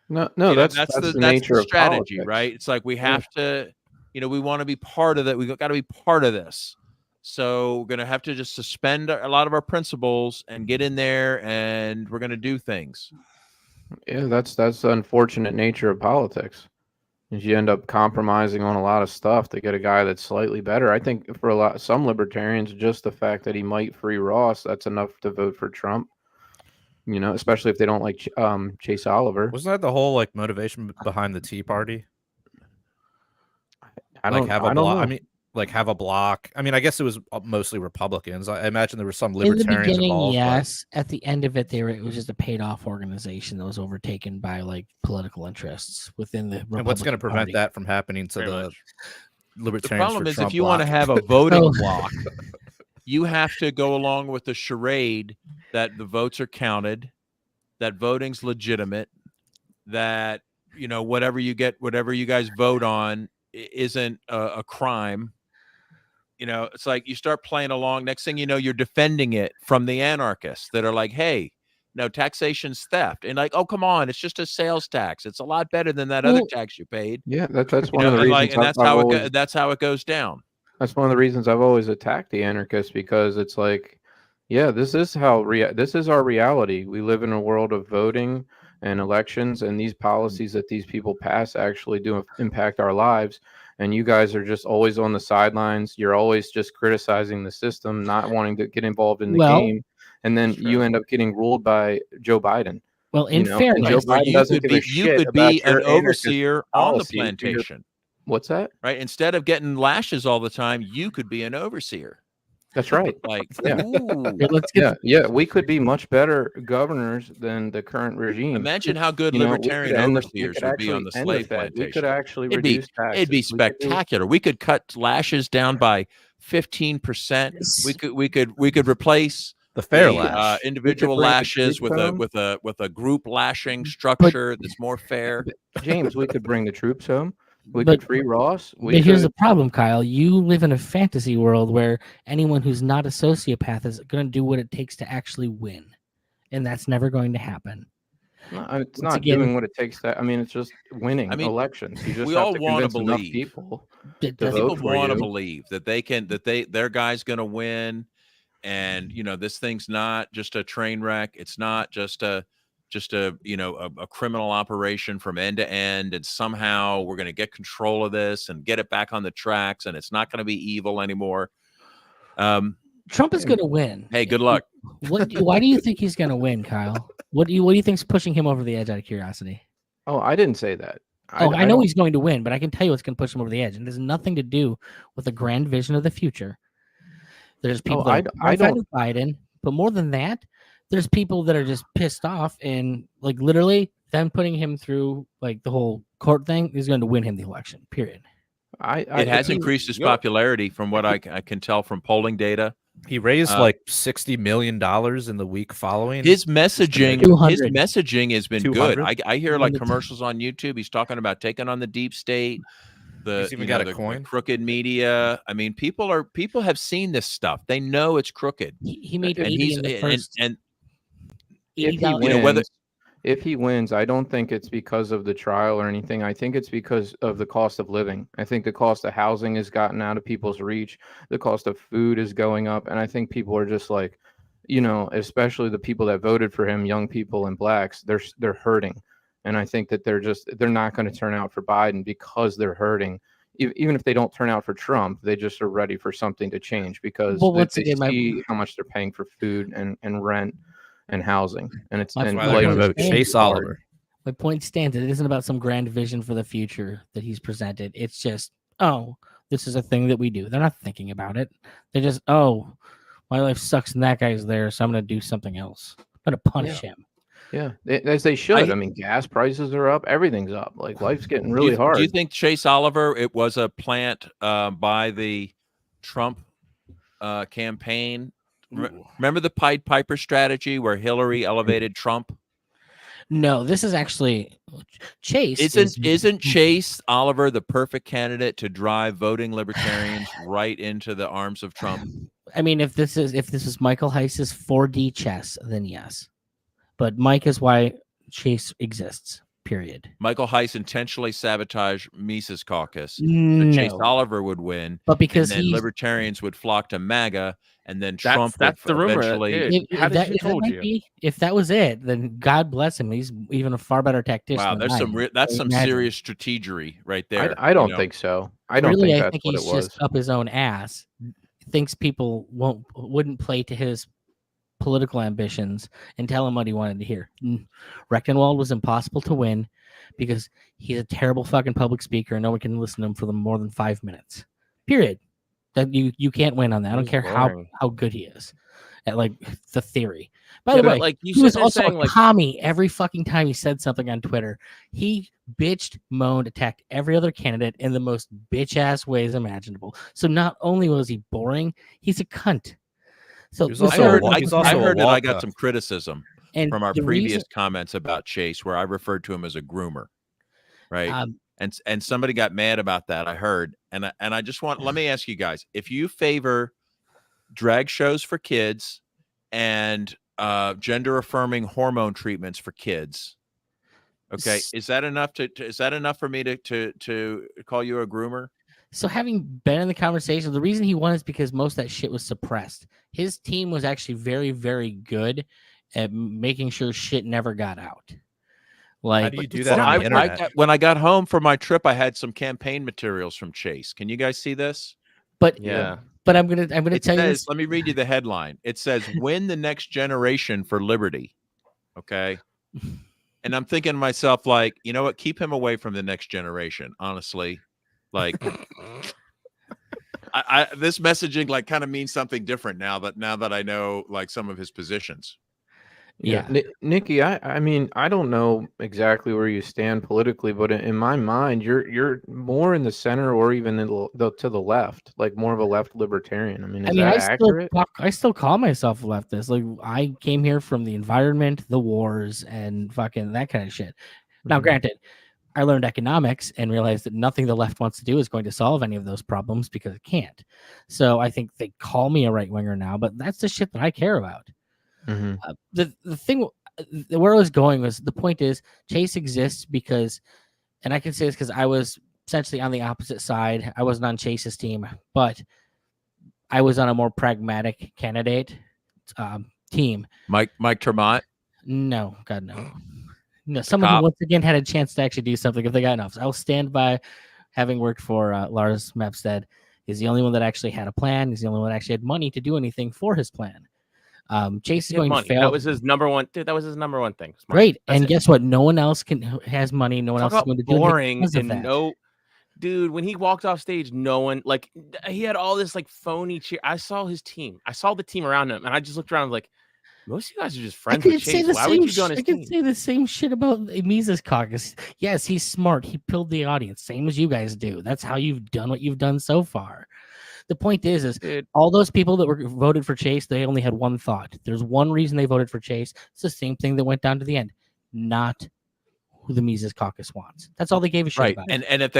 No, that's the nature of
strategy,
politics.
right? It's like we have to, we want to be part of that. We've got to be part of this. So we're going to have to just suspend a lot of our principles and get in there, and we're going to do things.
Yeah, that's the unfortunate nature of politics. Is you end up compromising on a lot of stuff to get a guy that's slightly better. I think for some libertarians, just the fact that he might free Ross, that's enough to vote for Trump. Especially if they don't like Chase Oliver.
Wasn't that the whole like motivation behind the Tea Party?
I
Like
don't
have a
I don't
block.
know.
I mean, like have a block. I mean, I guess it was mostly Republicans. I imagine there were some
in the
libertarians
beginning,
involved. but-
yes. At the end of it, it was just a paid-off organization that was overtaken by like political interests within the Republican
And what's going to prevent
Party.
that from happening to
Very
the
much.
The
libertarians?
problem
for
is
Trump
if you want to
block?
have a voting
So-
block, you have to go along with the charade that the votes are counted, that voting's legitimate, that whatever you guys vote on isn't a crime. It's like you start playing along. Next thing you know, you're defending it from the anarchists that are like, hey, no, taxation's theft. And like, oh, come on, it's just a sales tax. It's a lot better than that other tax you paid.
Yeah, that's one of the
and
reasons.
and that's how it goes down.
That's one of the reasons I've always attacked the anarchists, because it's like, yeah, this is this is our reality. We live in a world of voting and elections, and these policies that these people pass actually do impact our lives. And you guys are just always on the sidelines. You're always just criticizing the system, not wanting to get involved in the game. And then you end up getting ruled by Joe Biden.
Well, in
Joe
fairness,
Biden doesn't give a
You
shit
could
about
be
your
an
anarchist
overseer on the
policy. You're-
plantation,
What's that?
right? Instead of getting lashes all the time, you could be an overseer.
That's right.
Like,
Yeah.
ooh.
Let's get
Yeah, we could be much better governors than the current regime.
Imagine how good
You know, we
libertarian
could end the- we
overseers
could
would be on
actually
the
end the
slave
Fed. We could
plantation.
actually
It'd be
reduce taxes.
it'd be
We could do-
spectacular. We could cut lashes down by 15%. We could replace
The fair
the,
lash.
individual
bring the
lashes
troops
with a group lashing structure that's more fair.
James, we could bring the troops home. We
But-
could free Ross.
But here's the problem, Kyle. You live in a fantasy world where anyone who's not a sociopath is going to do what it takes to actually win, and that's never going to happen.
No, it's
Once
not
again-
doing what it takes. I mean, it's just winning
I mean,
elections. You just
we
have
all
to
wanna
convince enough
believe.
people.
It
to
doesn't-
vote
People
for
want to
you.
believe that their guy's going to win, and this thing's not just a train wreck. It's not just a criminal operation from end to end, and somehow we're going to get control of this and get it back on the tracks, and it's not going to be evil anymore.
Trump is going to win.
Hey, good luck.
Why do you think he's going to win, Kyle? What do you think's pushing him over the edge? Out of curiosity.
Oh, I didn't say that.
I know
don't-
he's going to win, but I can tell you what's going to push him over the edge, and it has nothing to do with a grand vision of the future. There's people that
I
are
don't-
with Biden, but more than that, there's people that are just pissed off, and like literally them putting him through like the whole court thing is going to win him the election. Period.
It has increased his popularity from what I can tell from polling data.
He raised like $60 million in the week following.
His messaging
200.
has been
200?
good. I hear like
200.
commercials on YouTube. He's talking about taking on the deep state,
He's even got a coin.
the crooked media. I mean, people have seen this stuff. They know it's crooked.
He made
And
80 in the first.
and
if he
$80
you know, whether-
wins, if he wins, I don't think it's because of the trial or anything. I think it's because of the cost of living. I think the cost of housing has gotten out of people's reach. The cost of food is going up, and I think people are just like, especially the people that voted for him, young people and blacks, they're hurting, and I think that they're not going to turn out for Biden because they're hurting. Even if they don't turn out for Trump, they just are ready for something to change because
Well, once
they
again,
see how much they're paying for food and rent and housing, and it's
That's
and
why
Why they're going to
like,
vote Chase
hard.
Oliver.
My point stands. It isn't about some grand vision for the future that he's presented. It's just, oh, this is a thing that we do. They're not thinking about it. They just, oh, my life sucks and that guy's there, so I'm going to do something else. I'm going to punish him.
Yeah, as they should. I mean, gas prices are up. Everything's up. Like life's getting really hard.
Do you think Chase Oliver, it was a plant by the Trump campaign? Remember the Pied Piper strategy where Hillary elevated Trump?
No, this is actually Chase.
Isn't Chase Oliver the perfect candidate to drive voting libertarians right into the arms of Trump?
I mean, if this is Michael Heiss's 4D chess, then yes. But Mike is why Chase exists. Period.
Michael Heiss intentionally sabotaged Mises Caucus. So
No.
Chase Oliver would win,
But because
and then
he's
libertarians would flock to MAGA, and then Trump
That's
would
the rumor.
eventually.
if that was it, then God bless him. He's even a far better tactician.
Wow,
than
there's
I
some
am.
that's some
Imagine.
serious strategery right there.
I don't
you know?
think so. I don't
Really,
think
I
that's
think
what
he's
it was.
just up his own ass. Thinks people wouldn't play to his political ambitions and tell him what he wanted to hear. Rechtenwald was impossible to win because he's a terrible fucking public speaker and no one can listen to him for more than 5 minutes. Period. That you can't win on that. I don't
He's
care
boring.
how good he is at like the theory. By the way,
like you
he was
said,
also
saying
a
like
commie every fucking time he said something on Twitter. He bitched, moaned, attacked every other candidate in the most bitch ass ways imaginable. So not only was he boring, he's a cunt. So
He was
I
also
heard,
a- he's also
I
a
heard that I got
walk-up.
some criticism
and
from our
the
previous
reason-
comments about Chase, where I referred to him as a groomer, right?
um,
And somebody got mad about that. I heard, and I just want let me ask you guys: if you favor drag shows for kids and gender affirming hormone treatments for kids, okay, is that enough is that enough for me to call you a groomer?
So having been in the conversation, the reason he won is because most of that shit was suppressed. His team was actually very, very good at making sure shit never got out. Like,
How do you do that
Well,
on the internet?
when I got home from my trip, I had some campaign materials from Chase. Can you guys see this?
but
yeah.
but I'm gonna
It
tell you
says,
this.
let me read you the headline. It says, "Win the next generation for liberty." Okay. And I'm thinking to myself, like, you know what? Keep him away from the next generation, honestly. Like, this messaging like kind of means something different now that I know like some of his positions.
Yeah.
Nikki, I mean, I don't know exactly where you stand politically, but in my mind, you're more in the center or even to the left, like more of a left libertarian. I mean, is that accurate?
I still call myself a leftist. Like, I came here from the environment, the wars, and fucking that kind of shit. Now, granted, I learned economics and realized that nothing the left wants to do is going to solve any of those problems because it can't. So I think they call me a right winger now, but that's the shit that I care about. The thing where I was going was, the point is Chase exists because, and I can say this because I was essentially on the opposite side. I wasn't on Chase's team, but I was on a more pragmatic candidate team.
Mike Tremont?
No, God, no. No, someone who once again had a chance to actually do something if they got enough. So I'll stand by having worked for Lars Mepstead. He's the only one that actually had a plan. He's the only one that actually had money to do anything for his plan. Chase is going to fail.
That was his number one. Dude, that was his number one thing. Smart.
Great. And guess what? No one else has money. No one else is going to do
boring. And dude, when he walked off stage, no one, like, he had all this like phony cheer. I saw his team. I saw the team around him, and I just looked around like, most of you guys are just friends with Chase. Why would you go on his team?
I can say the same shit about Mises Caucus. Yes, he's smart. He pilled the audience, same as you guys do. That's how you've done what you've done so far. The point is dude, all those people that were voted for Chase, they only had one thought. There's one reason they voted for Chase. It's the same thing that went down to the end. Not who the Mises Caucus wants. That's all they gave a shit about.
And if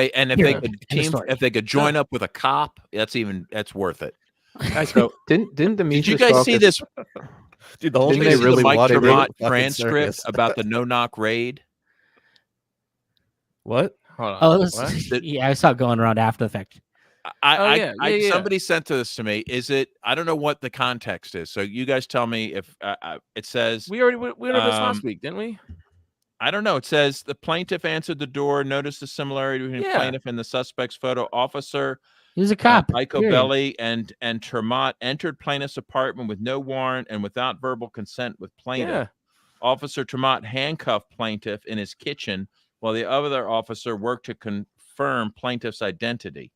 they could join up with a cop, that's worth it.
So didn't the Mises
Did you guys see this?
Dude, the whole
thing is the Mike Tremont transcript about the no-knock raid.
What?
Hold on. What? Yeah, I saw it going around after the fact.
Somebody sent this to me. Is it? I don't know what the context is. So you guys tell me if it says.
We already went over this last week, didn't we?
I don't know. It says the plaintiff answered the door, noticed the similarity between the plaintiff and the suspect's photo. Officer,
he was a cop.
Icobelli and Tremont entered plaintiff's apartment with no warrant and without verbal consent with plaintiff. Yeah. Officer Tremont handcuffed plaintiff in his kitchen while the other officer worked to confirm plaintiff's identity.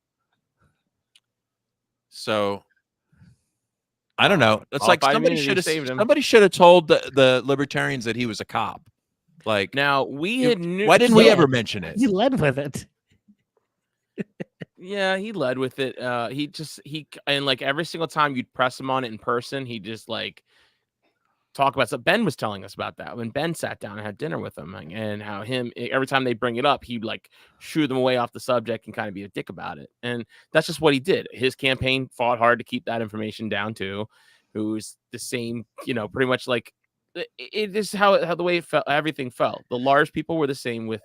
So I don't know. It's like somebody should have told the libertarians that he was a cop. Like,
now
why didn't we ever mention it?
He led with it.
Yeah, he led with it. And like every single time you'd press him on it in person, he just like talk about stuff. Ben was telling us about that when Ben sat down and had dinner with him, and how every time they bring it up, he'd like shoo them away off the subject and kind of be a dick about it. And that's just what he did. His campaign fought hard to keep that information down too. Who's the same, pretty much like it is how the way it felt. Everything felt. The Lars people were the same with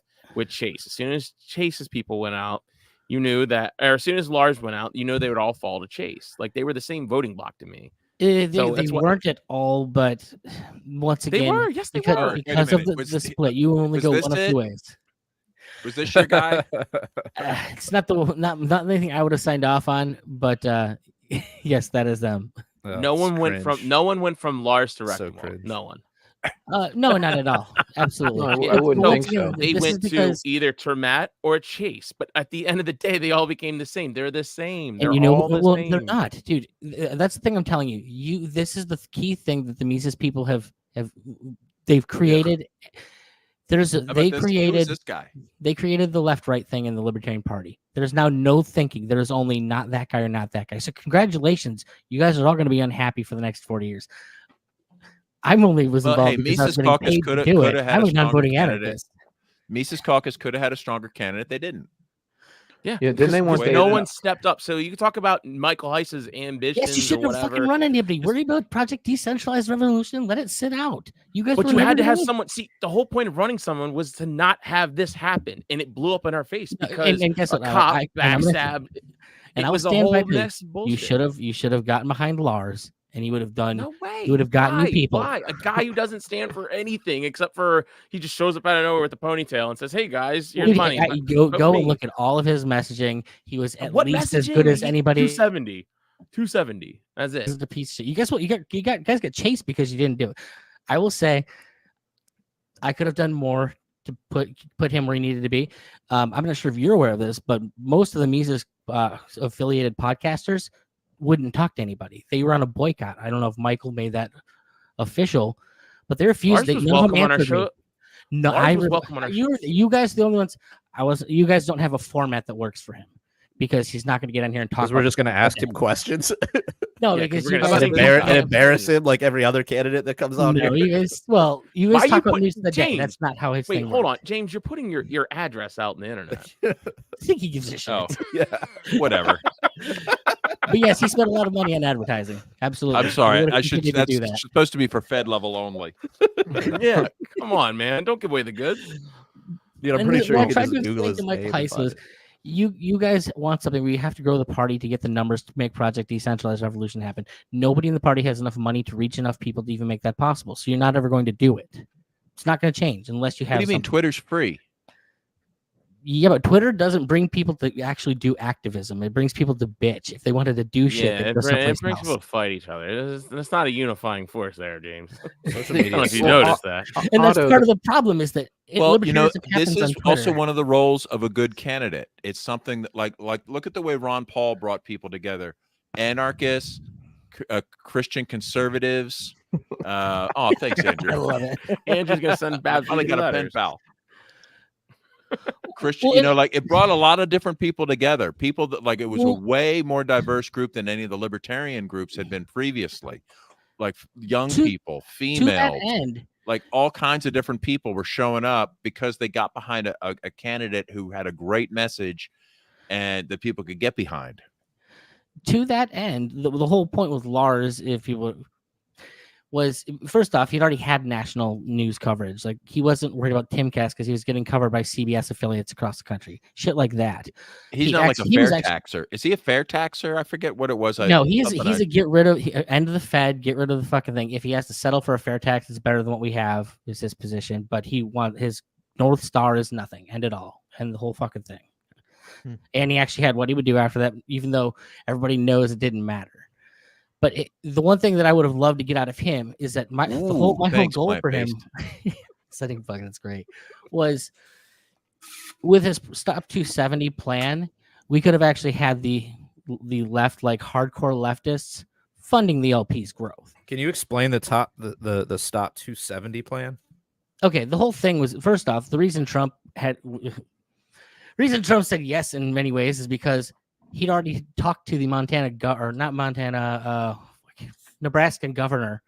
Chase. As soon as Chase's people went out, you knew that, or as soon as Lars went out, they would all fall to Chase. Like they were the same voting block to me.
They weren't at all, but once again,
they were. Yes, they were.
Because of the split. You only go one of two ways.
Was this your guy?
It's not anything I would have signed off on, but yes, that is them.
Oh,
no one went from Lars to Wrecking. No one.
No, not at all. Absolutely.
I wouldn't think so.
They went to either Tremont or Chase, but at the end of the day, they all became the same. They're the same. They're all the same.
They're not, dude. That's the thing I'm telling you. This is the key thing that the Mises people they've created. They created the left-right thing in the Libertarian Party. There's now no thinking. There's only not that guy or not that guy. So congratulations, you guys are all going to be unhappy for the next 40 years. I'm only involved because I was getting paid to do it. I was not voting out of this.
Mises Caucus could have had a stronger candidate. They didn't.
Yeah.
Didn't they want?
No one stepped up. So you can talk about Michael Heiss's ambitions.
Yes, you shouldn't have fucking run anybody. Worry about Project Decentralized Revolution. Let it sit out. You guys.
But you had to have someone. See, the whole point of running someone was to not have this happen, and it blew up in our face because
and guess what?
Cop backstabbed.
And I was a whole mess. You should have gotten behind Lars. And he would have done.
No way.
He would have gotten new people.
Why? A guy who doesn't stand for anything except for he just shows up out of nowhere with a ponytail and says, "Hey guys, here's money."
Go and look at all of his messaging. He was at least as good as anybody.
270. That's it.
This is the piece of shit. You guess what? You guys got chased because you didn't do it. I will say, I could have done more to put him where he needed to be. I'm not sure if you're aware of this, but most of the Mises affiliated podcasters wouldn't talk to anybody. They were on a boycott. I don't know if Michael made that official, but they refused.
Lars was welcome on our show.
No,
Lars was welcome on our show.
You guys are the only ones. You guys don't have a format that works for him because he's not going to get in here and talk.
Because we're just going to ask him questions.
No,
Yeah,
because
we're
you
gonna
guys
sit
embarrass him like every other candidate that comes on
no,
here.
you guys
Why
talk
you
about news of the day.
James,
That's not how his
Wait,
thing
hold
works.
on, James. You're putting your address out on the internet.
I think he gives a shit.
Oh,
Yeah.
whatever.
But yes, he spent a lot of money on advertising. Absolutely.
I'm sorry.
We're gonna
I should.
continue to
That's
do that.
supposed to be for Fed level only.
Yeah, come on, man. Don't give away the goods.
Dude, I'm
And
pretty sure
what
you
I tried
can
to
just Google
explain
his
to Mike
name.
Heiss
and
was,
find it.
you guys want something where you have to grow the party to get the numbers to make Project Decentralized Revolution happen. Nobody in the party has enough money to reach enough people to even make that possible. So you're not ever going to do it. It's not going to change unless you have.
What do you mean?
something.
Twitter's free.
Yeah, but Twitter doesn't bring people to actually do activism. It brings people to bitch. If they wanted to do shit,
Yeah,
they'd
it
go
brings
someplace else.
people to fight each other. It's not a unifying force there, James.
Social
I don't know
media.
if you
Well,
noticed that.
And that's
Otto,
part of the problem is that
Well, you know,
libertarianism
this
happens
is
on
also
Twitter.
one of the roles of a good candidate. It's something that, like, look at the way Ron Paul brought people together: anarchists, Christian conservatives. Oh, thanks, Andrew.
I love it.
Andrew's gonna send bad.
Finally got a pen
letters.
pal. Christian,
Well,
you know, like it brought a lot of different people together. People that, like, it was
Well-
a way more diverse group than any of the libertarian groups had been previously. Like young
To-
people,
To that
females,
end,
like all kinds of different people were showing up because they got behind a candidate who had a great message and that people could get behind.
the whole point with Lars, if you would, was first off, he'd already had national news coverage. Like he wasn't worried about Timcast because he was getting covered by CBS affiliates across the country. Shit like that.
He's
He
not
actually- he
like
was
a fair taxer. Is he a fair taxer? I forget what it was.
No, he's a get rid of end of the Fed, get rid of the fucking thing. If he has to settle for a fair tax, it's better than what we have. Is his position, but his North Star is nothing. End it all, and the whole fucking thing. And he actually had what he would do after that, even though everybody knows it didn't matter. But the one thing that I would have loved to get out of him is that my whole goal for him, setting fucking that's great, was with his Stop 270 plan, we could have actually had the left, like hardcore leftists, funding the LP's growth.
Can you explain the Stop 270 plan?
Okay, the whole thing was, first off, the reason Trump said yes in many ways is because he'd already talked to the Nebraskan governor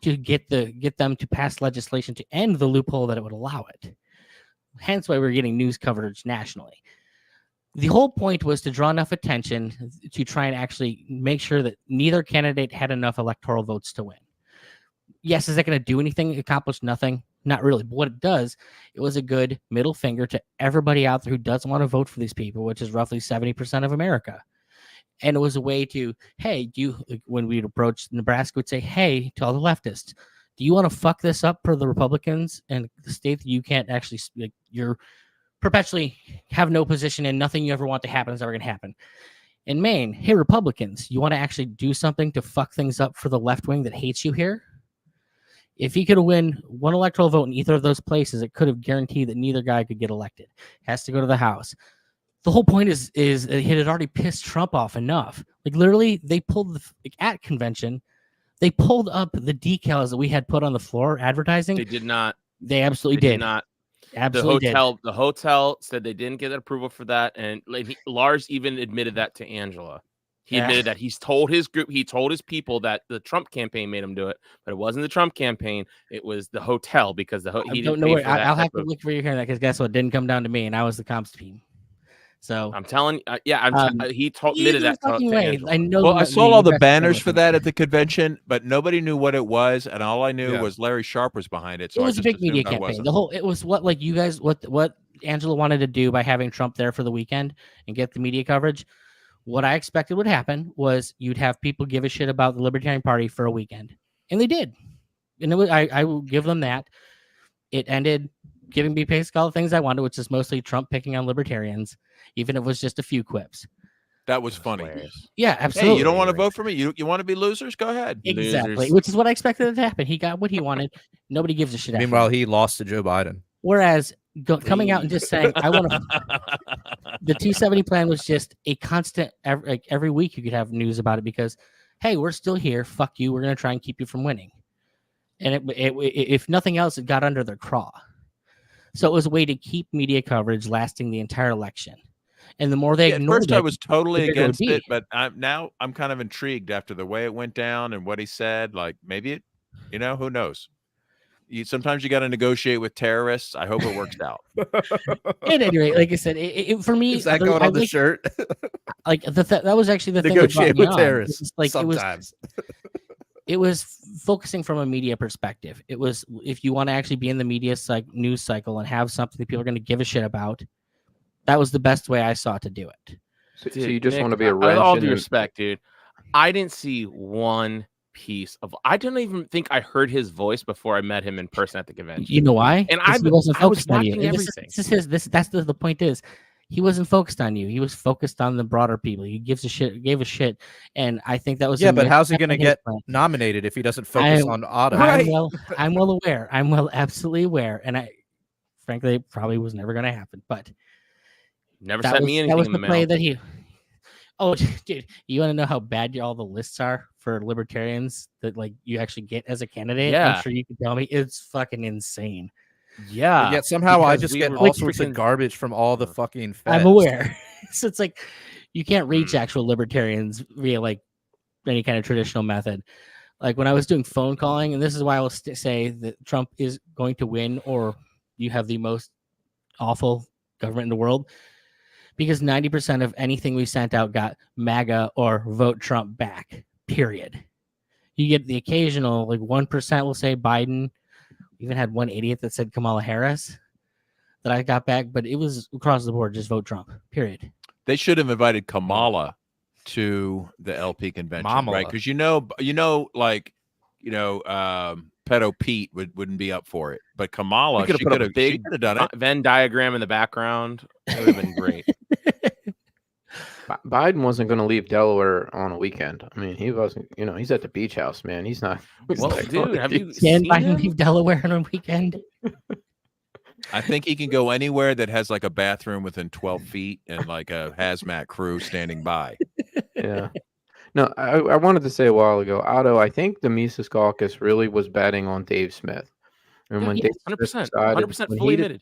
to get them to pass legislation to end the loophole that it would allow it. Hence why we're getting news coverage nationally. The whole point was to draw enough attention to try and actually make sure that neither candidate had enough electoral votes to win. Yes, is that going to do anything? Accomplish nothing? Not really. But what it does, it was a good middle finger to everybody out there who doesn't want to vote for these people, which is roughly 70% of America. And it was a way to, hey, when we'd approach Nebraska, would say, hey, to all the leftists, do you want to fuck this up for the Republicans and the state that you can't actually, you're perpetually have no position and nothing you ever want to happen is ever going to happen. In Maine, hey, Republicans, you want to actually do something to fuck things up for the left wing that hates you here? If he could win one electoral vote in either of those places, it could have guaranteed that neither guy could get elected. Has to go to the House. The whole point is it had already pissed Trump off enough. Like literally, they pulled at convention, they pulled up the decals that we had put on the floor advertising.
They did not.
They absolutely did.
Not.
Absolutely
The hotel said they didn't get approval for that, and Lars even admitted that to Angela. He admitted that he's told his group, he told his people that the Trump campaign made him do it, but it wasn't the Trump campaign. It was the hotel because he
don't know. I'll have to look for you hearing that because guess what? It didn't come down to me, and I was the comps team. So
I'm telling you, he admitted that to Angela.
I know.
Well, I saw all the banners for that at the convention, but nobody knew what it was, and all I knew was Larry Sharp was behind it. So
it was a big media campaign. It was what like you guys what Angela wanted to do by having Trump there for the weekend and get the media coverage. What I expected would happen was you'd have people give a shit about the Libertarian Party for a weekend, and they did. And I will give them that. It ended giving me basically all the things I wanted, which is mostly Trump picking on libertarians, even if it was just a few quips.
That was funny.
Yeah, absolutely.
Hey, you don't want to vote for me? You want to be losers? Go ahead.
Exactly,
Losers.
which is what I expected to happen. He got what he wanted. Nobody gives a shit.
Meanwhile, he lost to Joe Biden.
Whereas coming out and just saying, I want to. The 270 plan was just a constant. Every week you could have news about it because, hey, we're still here. Fuck you. We're gonna try and keep you from winning. And if nothing else, it got under their craw. So it was a way to keep media coverage lasting the entire election. And the more they ignored
at first
it,
I was totally against
it,
but now I'm kind of intrigued after the way it went down and what he said. Like maybe it, who knows? Sometimes you got to negotiate with terrorists. I hope it works out.
At any rate, like I said, for me,
is that going on the shirt?
Like that was actually the thing.
Negotiate with terrorists. Like sometimes.
It was focusing from a media perspective. It was if you want to actually be in the media news cycle and have something that people are going to give a shit about. That was the best way I saw to do it.
So you just want to be a wrench.
With all due respect, dude, I didn't see one piece of. I don't even think I heard his voice before I met him in person at the convention.
You know why?
And I wasn't focused on you. Everything.
That's the point is. He wasn't focused on you. He was focused on the broader people. He gave a shit, and I think that was
but how's he going to get nominated if he doesn't focus on Otto?
I'm well aware. I'm absolutely aware, and I, frankly, probably was never going to happen. But
never sent me anything in the mail.
Play that he. Oh, dude, you want to know how bad all the lists are for libertarians that like you actually get as a candidate?
Yeah.
I'm sure you can tell me it's fucking insane.
Yeah.
And yet somehow I just get all sorts of garbage from all the fucking feds.
I'm aware. So it's like you can't reach actual libertarians via like any kind of traditional method. Like when I was doing phone calling, and this is why I will say that Trump is going to win or you have the most awful government in the world, because 90% of anything we sent out got MAGA or vote Trump back, period. You get the occasional, like 1% will say Biden. Even had one idiot that said Kamala Harris that I got back, but it was across the board, just vote Trump, period.
They should have invited Kamala to the LP convention, right? Because Pedo Pete wouldn't be up for it, but Kamala, she could have done it.
Venn diagram in the background. It would have been great.
Biden wasn't going to leave Delaware on a weekend. I mean, he wasn't. He's at the beach house, man. He's not.
Dude, have you
seen
Biden
leave Delaware on a weekend?
I think he can go anywhere that has like a bathroom within 12 feet and like a hazmat crew standing by.
Yeah. No, I wanted to say a while ago, Otto, I think the Mises Caucus really was betting on Dave Smith. And when Dave
100%, 100% fully admitted.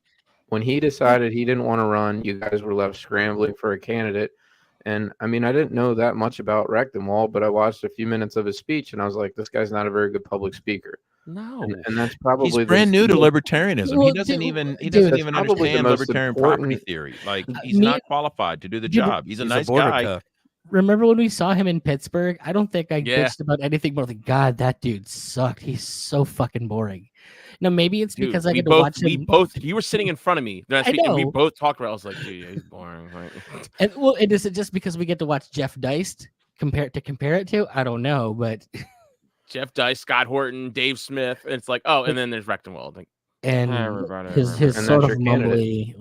When he decided he didn't want to run, you guys were left scrambling for a candidate. And I mean, I didn't know that much about Rectenwald, but I watched a few minutes of his speech and I was like, this guy's not a very good public speaker.
No.
And that's probably
he's brand new to libertarianism. He doesn't even understand libertarian property theory. Like he's not qualified to do the job. He's a nice guy.
Remember when we saw him in Pittsburgh? I don't think I bitched about anything more than God, that dude sucked. He's so fucking boring. Now maybe it's because I get to watch him.
You were sitting in front of me. And we both talked about it. I was like, dude, yeah, he's boring. Right?
And is it just because we get to watch Jeff Deist compare it to? I don't know, but
Jeff Deist, Scott Horton, Dave Smith. And it's like, oh, and then there's Rectenwald. Like,
and his sort of mumbly,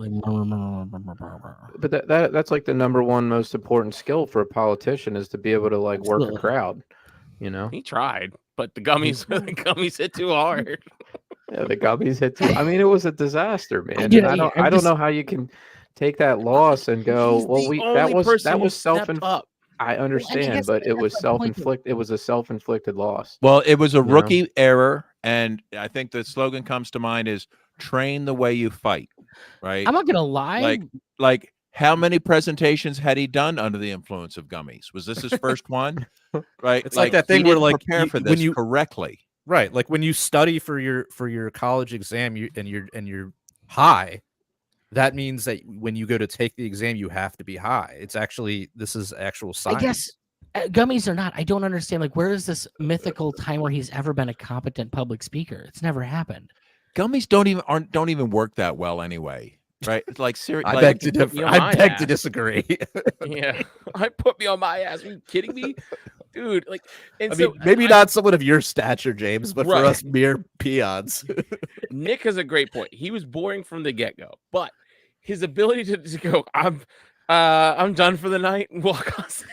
but that's like the number one most important skill for a politician is to be able to like work a crowd.
He tried, but the gummies hit too hard.
Yeah, the gummies hit too. I mean, it was a disaster, man. I don't know how you can take that loss and go, well, that was self-inflicted. I understand, but it was self-inflicted. It was a self-inflicted loss.
Well, it was a rookie error, and I think the slogan comes to mind is "Train the way you fight." Right?
I'm not gonna lie.
Like how many presentations had he done under the influence of gummies? Was this his first one? Right?
It's like that thing where like
prepare for this correctly.
Right, like when you study for your college exam, you're high. That means that when you go to take the exam, you have to be high. This is actual science.
I guess gummies are not. I don't understand. Like, where is this mythical time where he's ever been a competent public speaker? It's never happened.
Gummies don't even work that well anyway. Right? It's like seriously.
I beg to disagree.
Yeah, I put me on my ass. Are you kidding me? Dude, like,
maybe not someone of your stature, James, but for us mere peons.
Nick has a great point. He was boring from the get-go, but his ability to go, I'm done for the night, and walk on stage,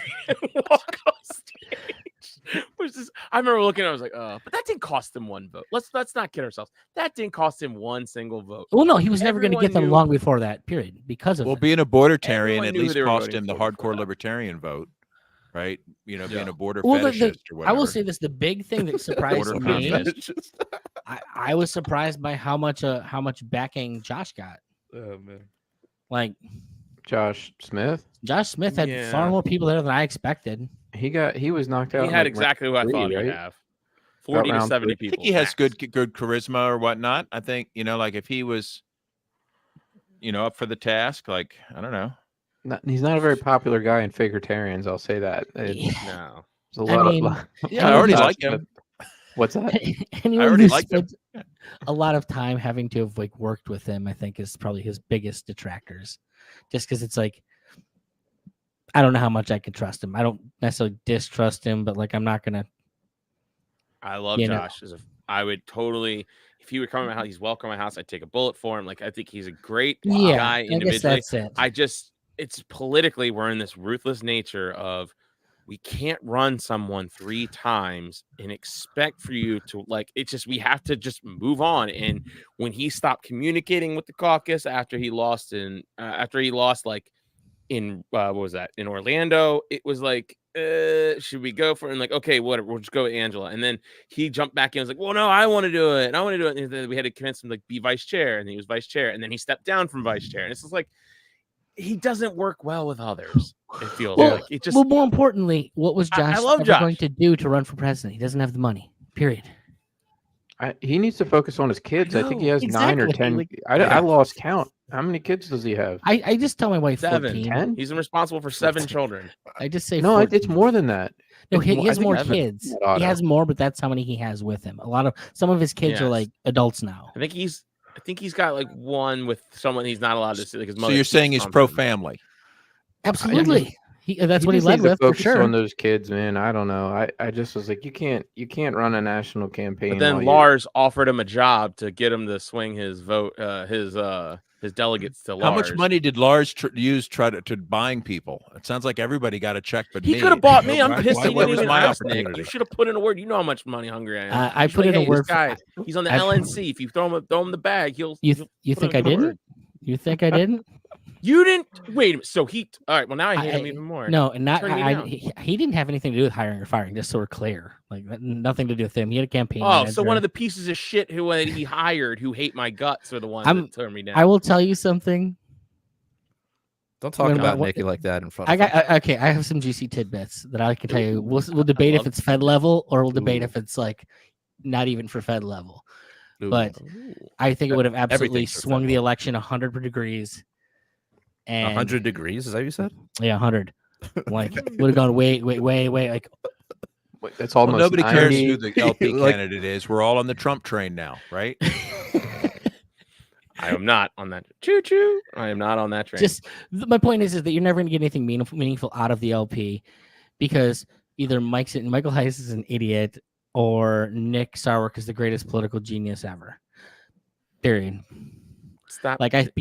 I remember looking, I was like, but that didn't cost him one vote. Let's not kid ourselves. That didn't cost him one single vote.
Well, no, he was never going to get
Everyone
them
knew-
long before that period because of it.
being a bordertarian
Everyone
at
knew who
least
they were
cost
voting
him the
for before
hardcore
that.
libertarian vote, right? Being a border
Well,
fetishist or whatever.
I will say this: the big thing that surprised
Border
me,
communist.
I was surprised by how much backing Josh got.
Oh man.
Like
Josh Smith.
Josh Smith had far more people there than I expected.
He was knocked out.
He
in,
had
like,
exactly who I
round
thought
three,
he'd
right?
have. 40 to
round
70
three.
I
people.
think he has
max.
good charisma or whatnot. I think, like if he was, up for the task, like, I don't know.
He's not a very popular guy in Figuritarians. I'll say that.
No.
There's a lot
mean,
of.
Yeah, I already
Josh
like
Smith.
him.
What's that?
Anyone
already
who
liked him.
spent a lot of time having to have like worked with him, I think, is probably his biggest detractors. Just because it's like, I don't know how much I can trust him. I don't necessarily distrust him, but like I'm not gonna.
I love
You know.
Josh. I would totally, if he would come to my house, he's welcome to my house. I'd take a bullet for him. Like I think he's a great guy
I guess
individually.
that's it.
It's politically, we're in this ruthless nature of we can't run someone 3 times and expect for you to like, it's just, we have to just move on. And when he stopped communicating with the caucus after he lost like in, what was that? In Orlando, it was like, should we go for it? And like, okay, whatever, we'll just go with Angela. And then he jumped back in and was like, well, no, I want to do it. And I want to do it. And then we had to convince him to like be vice chair. And he was vice chair. And then he stepped down from vice chair. And it's just like, he doesn't work well with others. It feels like it just.
Well, more importantly, what was Josh
love
ever
Josh.
going to do to run for president? He doesn't have the money. Period.
He needs to focus on his kids. I think he has 9 or
exactly.
10.
Like-
I lost count. How many kids does he have?
I just tell my wife
7.
14.
10?
He's responsible for 7 children.
I just say
No,
14.
it's more than that.
No,
It's
he
more-
has
I think
more
it's
kids. He
auto.
has more, but that's how many he has with him. Some of his kids are
Yes.
like adults now.
I think he's got like one with someone he's not allowed to see. Like his
So
mother
you're
keeps
saying he's
from him.
pro-family.
Absolutely. That's what he
just
led
needs to
with for
focus
sure.
on those kids, man. I don't know. I just was like, you can't run a national campaign.
But then
while
Lars offered him a job to get him to swing his vote, his delegates to Lars.
How much money did Lars use to buying people? It sounds like everybody got a check, but
He
me.
could have bought me. I'm
Why-
pissed
why-
he
what
didn't
was
even
my
ask Nick.
opportunity?
You should have put in a word. You know how much money hungry I am.
I
You should
put
be
in a
like, hey,
word
this guy, he's on the
I-
LNC. If you throw him the bag, he'll.
You
he'll put
think I
in a
didn't?
word.
You think I didn't?
You didn't. Wait a minute. So he. All right. Well, now I hate him
I-
even more.
No, and not
Turn you down.
he didn't have anything to do with hiring or firing, just so we're clear. Like nothing to do with him. He had a campaign.
Oh, so
manager.
one of the pieces of shit who he hired who hate my guts are the ones that turned me down.
I will tell you something.
Don't talk
When-
about
what-
Nikki like that in front
I
of her.
got okay. I have some juicy tidbits that I can tell you. We'll debate if
love-
it's Fed level or we'll debate
Ooh.
if it's like not even for Fed level.
Ooh.
But I think it would have absolutely
Everything's for
swung
Fed
the
level.
election 100 degrees. And
100 degrees, is that what you said?
Yeah, 100. Like would have gone way. Like
That's almost
Well, nobody cares
90.
who the LP
Like-
candidate is. We're all on the Trump train now, right?
I am not on that. Choo choo. I am not on that train.
my point is that you're never going to get anything meaningful out of the LP because either Michael Heiss is an idiot or Nick Sarwark is the greatest political genius ever. Period.
Stop.
Like it's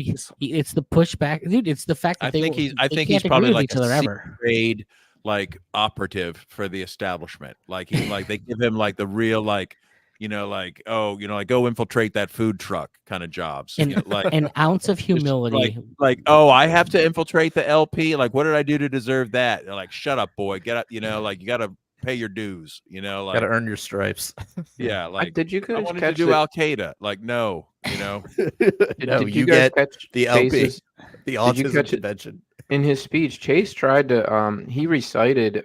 the pushback, dude. It's the fact that
I think he's
can't
probably
agree with
like
each other
a
ever.
grade like operative for the establishment. Like he's like they give him like the real like like go infiltrate that food truck kind of jobs.
And
Like
an ounce of
just
humility.
like I have to infiltrate the LP. Like what did I do to deserve that? They're like shut up, boy. Get up. Like you got to pay your dues. Like
Got to earn your stripes.
yeah. Like
Did you
I
guys
wanted to
catch
do
the-
Al Qaeda. Like no.
No,
did
you
guys
get
catch
the LP,
Chase's-
the
you
autism
catch it?
convention.
in his speech? Chase tried to he recited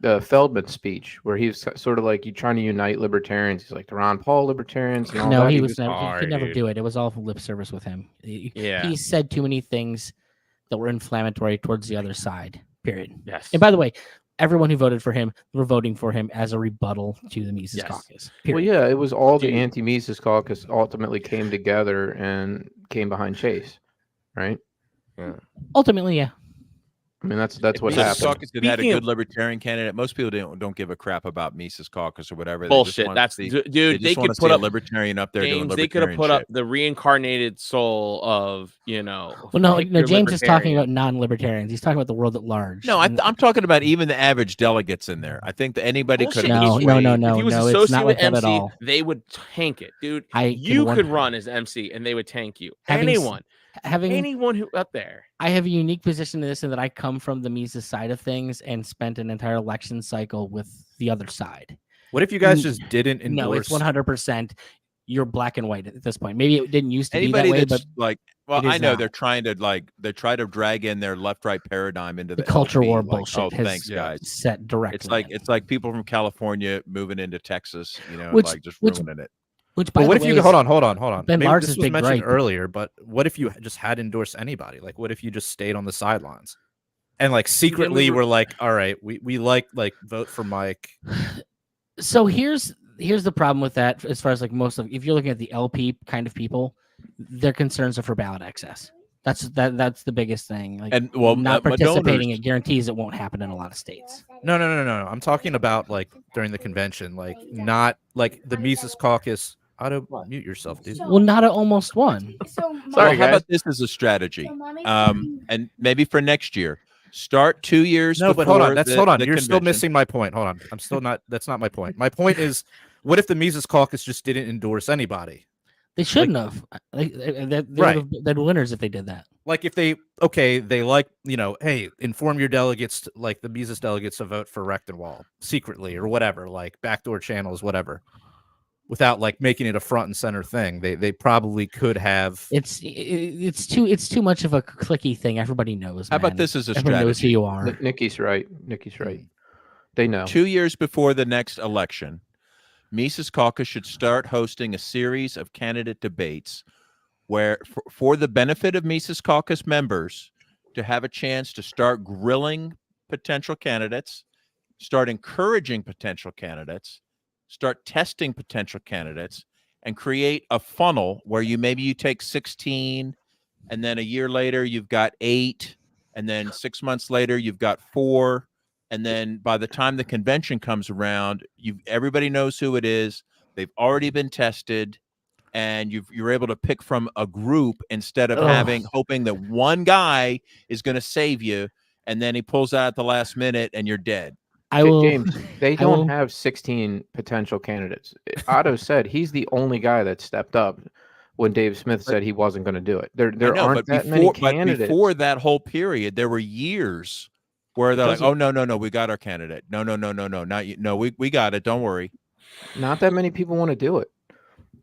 the Feldman speech where he was sort of like you trying to unite libertarians. He's like the Ron Paul libertarians and all
No,
that.
he
He
was
just-
never. He
sorry,
could never
dude.
do it. It was all lip service with him.
Yeah.
He said too many things that were inflammatory towards the other side. Period.
Yes.
And by the way, everyone who voted for him were voting for him as a rebuttal to the Mises
Yes.
caucus.
Well,
Period.
yeah, it was all the
Dude.
anti-Mises caucus ultimately came together and came behind Chase, right?
Ultimately, yeah.
I mean, that's what
Mises
happened.
Caucus had a
Speaking
good libertarian candidate. Most people don't give a crap about Mises Caucus or whatever.
Bullshit. That's
They
dude. They
just want
could
to
put
see a
up
libertarian up there doing
James.
libertarian
They could have put up
shit.
the reincarnated soul of
Well, no,
Victor
James is talking
Libertarian.
about non-libertarians. He's talking about the world at large.
No,
And-
I'm talking about even the average delegates in there. I think that anybody could
Bullshit.
have
No,
persuaded.
no, no,
If he was
no, it's
associated
not
with
like that at
MC,
all.
they would tank it, dude.
I
You
can
could
one-
run as MC and they would tank you.
Having s-
Anyone,
having
who out there.
I have a unique position in this in that I come from the Mises side of things and spent an entire election cycle with the other side.
What if you guys just didn't endorse?
No, it's 100%. You're black and white at this point. Maybe it didn't used to
Anybody
be that way,
that's
but
like, well,
it is
I know
now.
they're trying to drag in their left-right paradigm into
the
the
culture
LP,
war
like,
bullshit
oh,
has
thanks, guys.
set directly.
It's like people from California moving into Texas,
Which-
like just
which-
ruining it.
Which, by
But what
the
if
way,
you
is-
hold on?
Ben
Maybe
Lars's
this was
big
mentioned
gripe.
earlier, but what if you just had endorsed anybody? Like, what if you just stayed on the sidelines and like secretly were like, all right, we like vote for Mike.
So here's the problem with that. As far as like most of, if you're looking at the LP kind of people, their concerns are for ballot access. That's the biggest thing. Like,
And well,
not
my
participating,
donors-
it guarantees it won't happen in a lot of states.
No. I'm talking about like during the convention, like not like the Mises Caucus. Auto mute yourself, dude.
Well, not a almost one.
Well,
Sorry,
how
guys.
about this as a strategy? And maybe for next year, start 2 years.
No, but hold on.
before
Hold on.
the
You're still
convention.
missing my point. Hold on. I'm still not. That's not my point. My point is, what if the Mises Caucus just didn't endorse anybody?
They shouldn't have. Like, they
Right.
they're winners if they did that.
Like if they like, hey, inform your delegates, like the Mises delegates, to vote for Rechtenwald secretly or whatever, like backdoor channels, whatever, without like making it a front and center thing. They probably could have.
It's too much of a clicky thing. Everybody knows.
How about
man.
this as a
Everyone knows who
strategy?
you are.
Nikki's right. They know.
2 years before the next election, Mises Caucus should start hosting a series of candidate debates where, for the benefit of Mises Caucus members, to have a chance to start grilling potential candidates, start encouraging potential candidates, start testing potential candidates, and create a funnel where you take 16, and then a year later you've got 8, and then 6 months later you've got 4. And then by the time the convention comes around, everybody knows who it is. They've already been tested, and you're able to pick from a group instead of hoping that one guy is going to save you, and then he pulls out at the last minute, and you're dead.
James, they
I
don't
will-
have 16 potential candidates. Otto said he's the only guy that stepped up when Dave Smith said he wasn't going to do it. There
I know,
aren't
but
that many
but
candidates.
before that whole period, there were years where they're like, "Oh no, we got our candidate. No, not you. No, we got it. Don't worry."
Not that many people want to do it.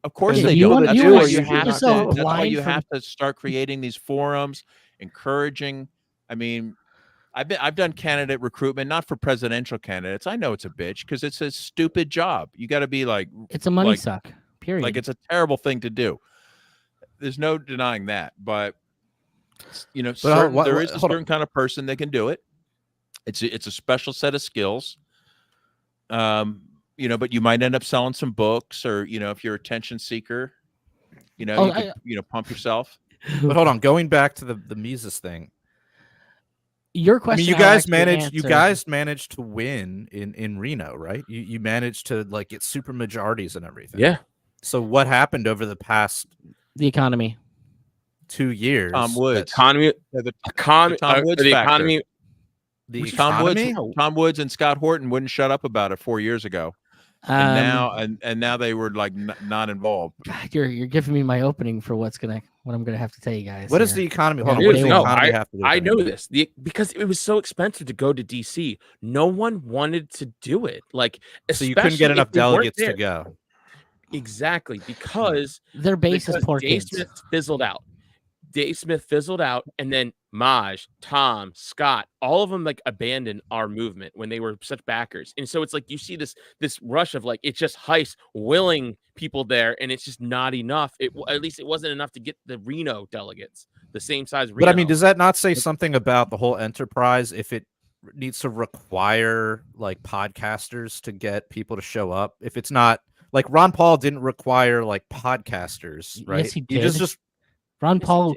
Of course
And
they
if
don't.
you wanna
That's
do
why
it,
you
you
have
should
to.
not
That's why
blind
you
for-
have to start creating these forums, encouraging. I mean, I've done candidate recruitment, not for presidential candidates. I know it's a bitch because it's a stupid job. You got to be like,
It's a money
like-
suck. Period.
like it's a terrible thing to do. There's no denying that, but there is a
hold on.
certain kind of person that can do it. It's a special set of skills. But you might end up selling some books, or if you're a attention seeker, you could, pump yourself.
But hold on, going back to the Mises thing.
Your
I
question.
mean, you
I'll
guys
actually
managed. You
answer.
guys managed to win in Reno, right? You managed to like get super majorities and everything.
Yeah.
So what happened over the past
the economy.
2 years?
Tom Woods.
Economy.
Yeah, the
Tom
Woods
the
factor.
economy.
The
Tom
economy?
Tom Woods and Scott Horton wouldn't shut up about it 4 years ago, and now they were like not involved.
God, you're giving me my opening for what I'm gonna have to tell you guys.
What does
here.
the economy? Hold on.
Dude,
What does the
no,
economy have to do? with
I know
anything?
this because it was so expensive to go to DC. No one wanted to do it. Like,
So you couldn't get
especially
enough
if we weren't
delegates to
there.
go.
Exactly, because
Their base is poor
Dave
kids.
Smith fizzled out. Dave Smith fizzled out, and then Maj, Tom, Scott, all of them like abandoned our movement when they were such backers. And so it's like you see this rush of like it's just heist willing people there, and it's just not enough. At least it wasn't enough to get the Reno delegates, the same size Reno.
But I mean, does that not say something about the whole enterprise if it needs to require like podcasters to get people to show up? If it's not like Ron Paul didn't require like podcasters, right?
Yes, he
just
did. Ron Paul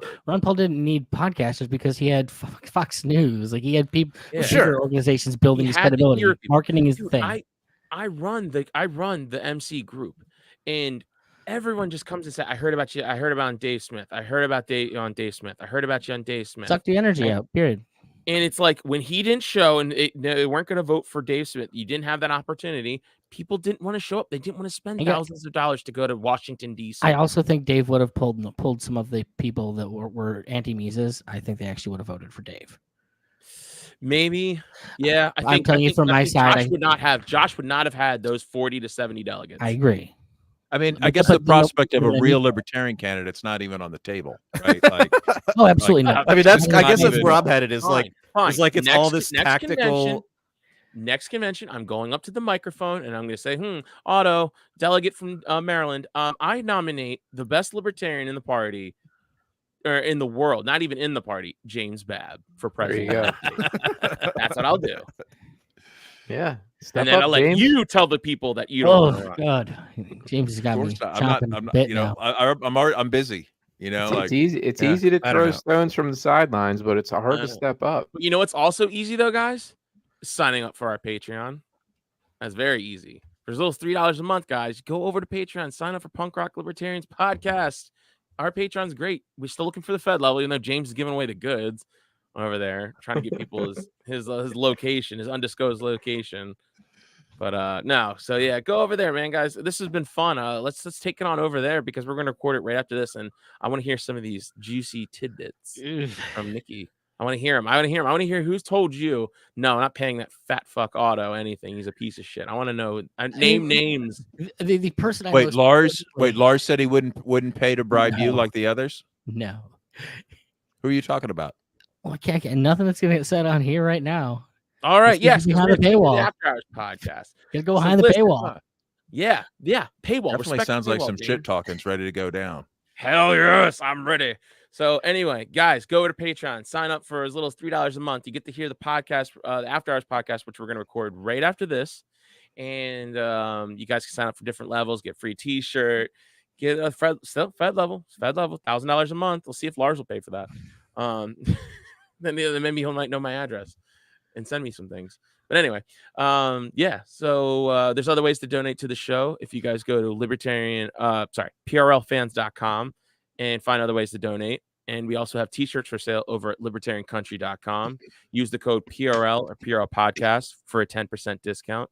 didn't need podcasters because he had Fox News. Like he had people, bigger organizations building his credibility. Marketing is the thing.
I run the MC group, and everyone just comes and says, "I heard about you. I heard about Dave Smith. I heard about Dave on Dave Smith. I heard about you on Dave Smith."
Suck the energy out. Period.
And it's like when he didn't show, and they weren't going to vote for Dave Smith. You didn't have that opportunity. People didn't want to show up. They didn't want to spend thousands of dollars to go to Washington D.C.
I also think Dave would have pulled some of the people that were anti-Mises. I think they actually would have voted for Dave.
Maybe, yeah.
I'm telling you from my side,
Josh would not have had those 40 to 70 delegates.
I agree.
I mean, I guess the prospect of a real libertarian candidate's not even on the table, right? Like,
oh, absolutely not.
I mean, I guess that's where I'm headed. Is like, it's like it's all this tactical.
Next convention, I'm going up to the microphone and I'm going to say, Otto, delegate from Maryland, I nominate the best libertarian in the party, or in the world, not even in the party, James Babb for president.
There you go.
That's what I'll do.
Yeah.
And then I'll let you tell the people that you don't want to run.
God, James has got me chomping
I'm not,
bit
you know, I'm busy. You know,
it's easy. It's easy to throw stones from the sidelines, but it's hard to step up.
But you know what's also easy though, guys? Signing up for our Patreon. That's very easy. There's those $3 a month, guys. Go over to Patreon, sign up for Punk Rock Libertarians Podcast. Our Patreon's great. We're still looking for the Fed level, even though James is giving away the goods over there, trying to get people his location, his undisclosed location. But no, so yeah, go over there, man, guys. This has been fun. Let's take it on over there because we're gonna record it right after this, and I want to hear some of these juicy tidbits from Nikki. I want to hear him. I want to hear who's told you. No, I'm not paying that fat fuck Otto anything. He's a piece of shit. I want to know. Name names.
The person.
Lars said he wouldn't pay to bribe you like the others.
No.
Who are you talking about?
Well, I can't get nothing that's gonna get said on here right now.
All right. Yes.
Behind the paywall.
After Hours Podcast.
Gotta go behind the paywall.
Yeah. Paywall.
Definitely sounds like some shit talking's ready to go down.
Hell yes, I'm ready. So anyway, guys, go over to Patreon, sign up for as little as $3 a month. You get to hear the podcast, the After Hours podcast, which we're going to record right after this. And you guys can sign up for different levels, get free T-shirt, get a Fed level, $1,000 a month. We'll see if Lars will pay for that. Then maybe he might know my address and send me some things. But anyway, yeah. So there's other ways to donate to the show. If you guys go to PRLfans.com and find other ways to donate. And we also have T-shirts for sale over at libertariancountry.com. Use the code PRL or PRL Podcast for a 10% discount.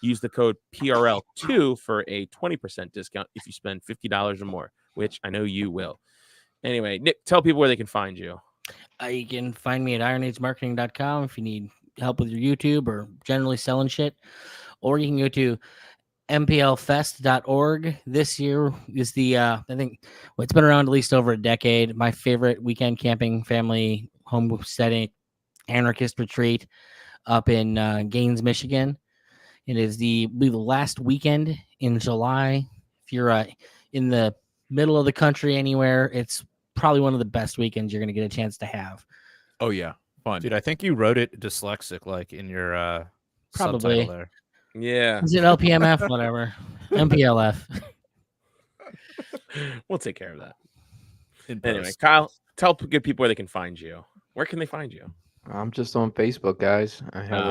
Use the code PRL2 for a 20% discount if you spend $50 or more, which I know you will. Anyway, Nick, tell people where they can find you.
You can find me at ironagesmarketing.com if you need help with your YouTube or generally selling shit. Or you can go to mplfest.org. This year is the I think it's been around at least over a decade. My favorite weekend camping family homesteading anarchist retreat up in Gaines, Michigan. It is the last weekend in July. If you're in the middle of the country anywhere, it's probably one of the best weekends you're going to get a chance to have.
Oh yeah, fun,
dude. I think you wrote it dyslexic, like in your
probably
subtitle there.
Yeah.
Is it LPMF? Whatever. MPLF.
We'll take care of that. Anyway, Kyle, tell good people where they can find you. Where can they find you?
I'm just on Facebook, guys. I have I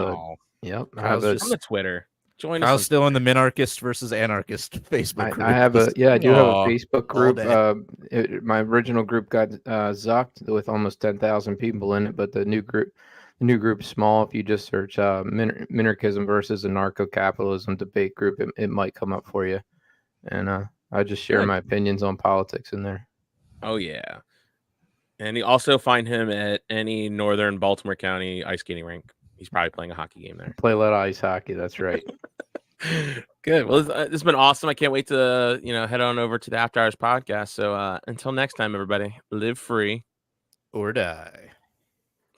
have
on the Twitter. Join
us. I was
us.
Still in the minarchist versus anarchist Facebook group.
I have I do have a Facebook group. My original group got zucked with almost 10,000 people in it, but the new group is small. If you just search minarchism versus anarcho-capitalism debate group, it might come up for you. And I just share my opinions on politics in there.
Oh yeah. And you also find him at any northern Baltimore County ice skating rink. He's probably playing a hockey game there.
Play a lot of ice hockey. That's right.
Good. Well, this has been awesome. I can't wait to head on over to the After Hours podcast. So until next time, everybody, live free
or die.